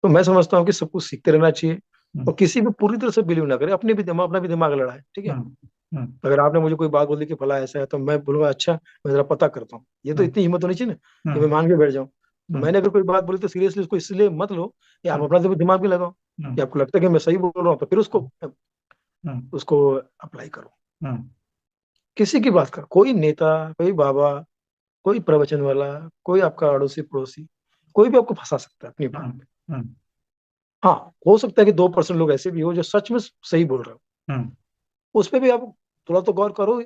तो मैं समझता हूँ कि सब कुछ सीखते रहना चाहिए, हम्म। और किसी भी पूरी तरह से बिलीव ना करें, अपने भी दिमाग, अपना भी दिमाग लड़ाए, ठीक है। हम्म। हम्म। अगर आपने मुझे कोई बात बोली कि फला ऐसा है, तो मैं बोलूंगा अच्छा मैं जरा पता करता हूँ। ये तो हम्म। इतनी हिम्मत होनी चाहिए ना कि मैं हम्म। मान के बैठ जाऊँ। तो हम्म। मैंने अगर कोई बात बोली तो सीरियसली उसको इसलिए मत लो कि आप हम्म। अपना दिमाग भी लगाओ, कि हम्म। आपको लगता है कि मैं सही बोल रहा हूँ, तो फिर उसको हम्म। उसको अप्लाई करो। हम्म। किसी की बात करो, कोई नेता, कोई बाबा, कोई प्रवचन वाला, कोई आपका अड़ोसी पड़ोसी, कोई भी आपको फंसा सकता है अपनी बात हम्म। में। हम्म। हाँ, हो सकता है कि 2% लोग ऐसे भी हो जो सच में सही बोल रहे हो, हम्म। उस पर भी आप थोड़ा तो गौर करो।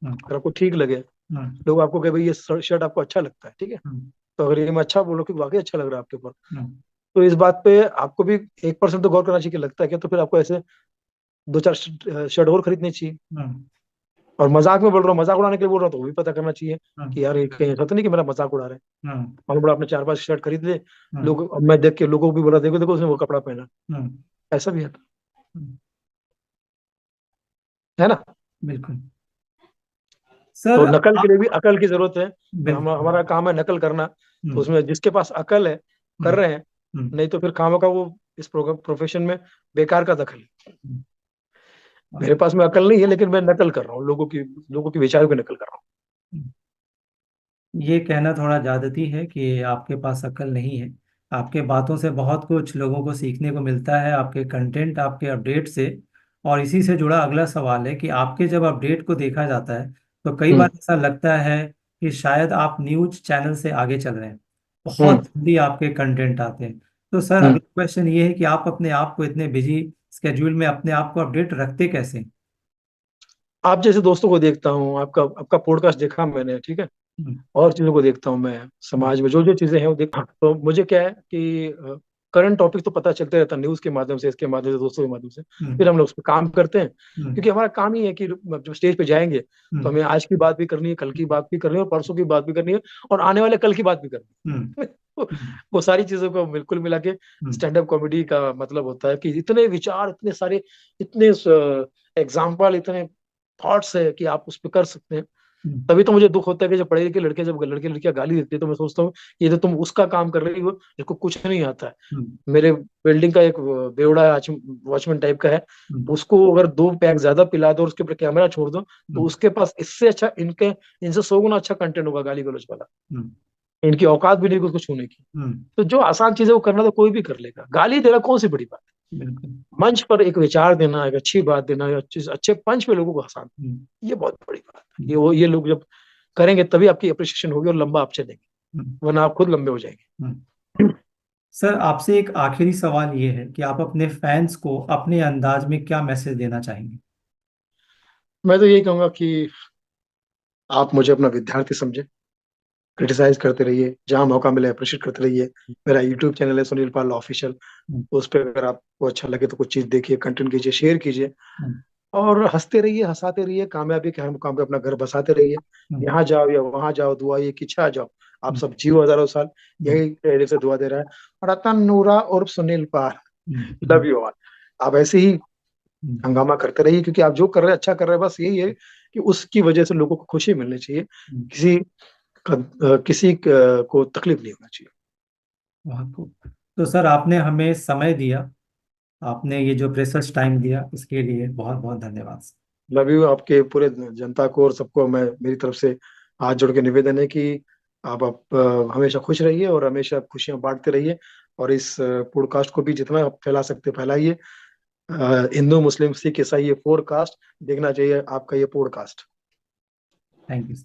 अगर आपको ठीक लगे, हम्म। लोग आपको कहे भाई ये शर्ट आपको अच्छा लगता है, ठीक है, हम्म। तो अगर ये मैं अच्छा बोलो कि वाकई अच्छा लग रहा है आपके ऊपर, हम्म। तो इस बात पे आपको भी 1% तो गौर करना चाहिए कि लगता है क्या, तो फिर आपको ऐसे दो चार शर्ट और खरीदनी चाहिए। हम्म। और मजाक में बोल रहा हूँ, मजाक उड़ाने के लिए बोल रहा हूँ, तो वो भी पता करना चाहिए हम्म। कि यार ये कहीं ऐसा तो नहीं कि मेरा मजाक उड़ा रहे हैं। हम्म। मालूम पड़ा आपने 4-5 शर्ट खरीद ले, हम्म। लोग, अब मैं देख के लोगों को भी बोला देखो देखो उसने वो कपड़ा पहना, हम्म। ऐसा भी हम्म। है ना। बिल्कुल। सर तो नकल के लिए भी आप। अकल की जरूरत है। बिल्कुल। हमारा काम है नकल करना, तो हम्म। उसमें जिसके पास अकल है कर हम्म। रहे हैं, हम्म। नहीं तो फिर खामों का वो इस प्रोफेशन में बेकार का दखल है। हम्म। मेरे पास में अकल नहीं है, लेकिन मैं नकल कर रहा हूँ, लोगों की विचारों की नकल कर रहा ये कहना थोड़ा ज्यादती है कि आपके पास अक्ल नहीं है। आपके बातों से बहुत कुछ लोगों को सीखने को मिलता है, आपके कंटेंट, आपके अपडेट से। और इसी से जुड़ा अगला सवाल है कि आपके जब अपडेट को देखा जाता है तो कई हूँ। बार ऐसा लगता है कि शायद आप न्यूज चैनल से आगे चल रहे हैं। बहुत हम्म। जल्दी आपके कंटेंट आते हैं। तो सर, हम्म। अगला क्वेश्चन ये है कि आप अपने आप को इतने बिजी स्केड्यूल में अपने आप को अपडेट रखते कैसे? आप जैसे दोस्तों को देखता हूँ, आपका आपका पॉडकास्ट देखा मैंने, ठीक है, हम्म। और चीजों को देखता हूँ मैं, हम्म। समाज में जो जो चीजें हैं वो देखता हूँ। तो मुझे क्या है कि करंट टॉपिक तो पता चलते रहता है, न्यूज के माध्यम से, इसके माध्यम से, दोस्तों के माध्यम से। हम्म। फिर हम लोग उस पर काम करते हैं, हम्म। क्योंकि हमारा काम ही है कि जब स्टेज पे जाएंगे तो हम्म। हमें आज की बात भी करनी है, कल की बात भी करनी है, और परसों की बात भी करनी है, और आने वाले कल की बात भी करनी हम्म। है। हम्म। वो सारी चीजों को बिल्कुल मिला के हम्म। स्टैंड अप कॉमेडी का मतलब होता है कि इतने विचार, इतने सारे, इतने एग्जाम्पल, इतने थॉट्स है कि आप उस पर कर सकते हैं। तभी तो मुझे दुख होता है कि जब पढ़े लिखे लड़के, जब लड़के लड़कियां गाली देते हैं, तो मैं सोचता हूँ ये तो तुम उसका काम कर रही हो जिसको कुछ नहीं आता है। मेरे बिल्डिंग का एक बेवड़ा वॉचमैन टाइप का है, उसको अगर 2 पैक ज्यादा पिला दो और उसके ऊपर कैमरा छोड़ दो, तो उसके पास इससे अच्छा, इनसे 100 गुना अच्छा कंटेंट होगा गाली गलौज वाला। इनकी औकात भी नहीं उसको छूने की। तो जो आसान चीज है वो करना तो कोई भी कर लेगा। गाली देना कौन सी बड़ी बात है? बिल्कुल। मंच पर एक विचार देना, एक अच्छी बात देना, या अच्छे अच्छे पंच पे लोगों को हंसाना, ये बहुत बड़ी बात है। ये लोग जब करेंगे तभी आपकी अप्रिशिएशन होगी और लंबा आप चलेंगे, वरना आप खुद लंबे हो जाएंगे। सर, आपसे एक आखिरी सवाल ये है कि आप अपने फैंस को अपने अंदाज में क्या मैसेज देना चाहेंगे? मैं तो यही कहूंगा कि आप मुझे अपना विद्यार्थी समझे, क्रिटिसाइज करते रहिए, जहां मौका मिले अप्रिशिएट करते रहिए। मेरा यूट्यूब चैनल है सुनील पाल ऑफिशियल, उस पर अगर आपको अच्छा लगे तो कुछ चीज देखिए, कंटेंट कीजिए, शेयर कीजिए, और हंसते रहिए, हंसाते रहिए, कामयाबी के हर मुकाम पे अपना घर बसाते रहिए। यहाँ जाओ या वहां जाओ, दुआ ये कि छा जाओ, आप सब जियो हजारों साल, यही दिल से दुआ दे रहा है। और रतन नूरा और सुनील पाल, लव यू ऑल। आप ऐसे ही हंगामा करते रहिए, क्योंकि आप जो कर रहे हैं अच्छा कर रहे हैं, बस यही है कि उसकी वजह से लोगों को खुशी मिलनी चाहिए, को तकलीफ नहीं होना चाहिए। बहुत खूब। तो सर, आपने हमें समय दिया, आपने ये जो प्रेशस टाइम दिया, इसके लिए बहुत बहुत धन्यवाद। Love you. आपके पूरे जनता को और सबको मैं, मेरी तरफ से हाथ जोड़ के निवेदन है कि आप हमेशा खुश रहिए और हमेशा खुशियां बांटते रहिए, और इस पॉडकास्ट को भी जितना आप फैला सकते फैलाइए। हिंदू मुस्लिम सिख ईसाई ये 4 कास्ट देखना चाहिए आपका ये पॉडकास्ट। Thank you.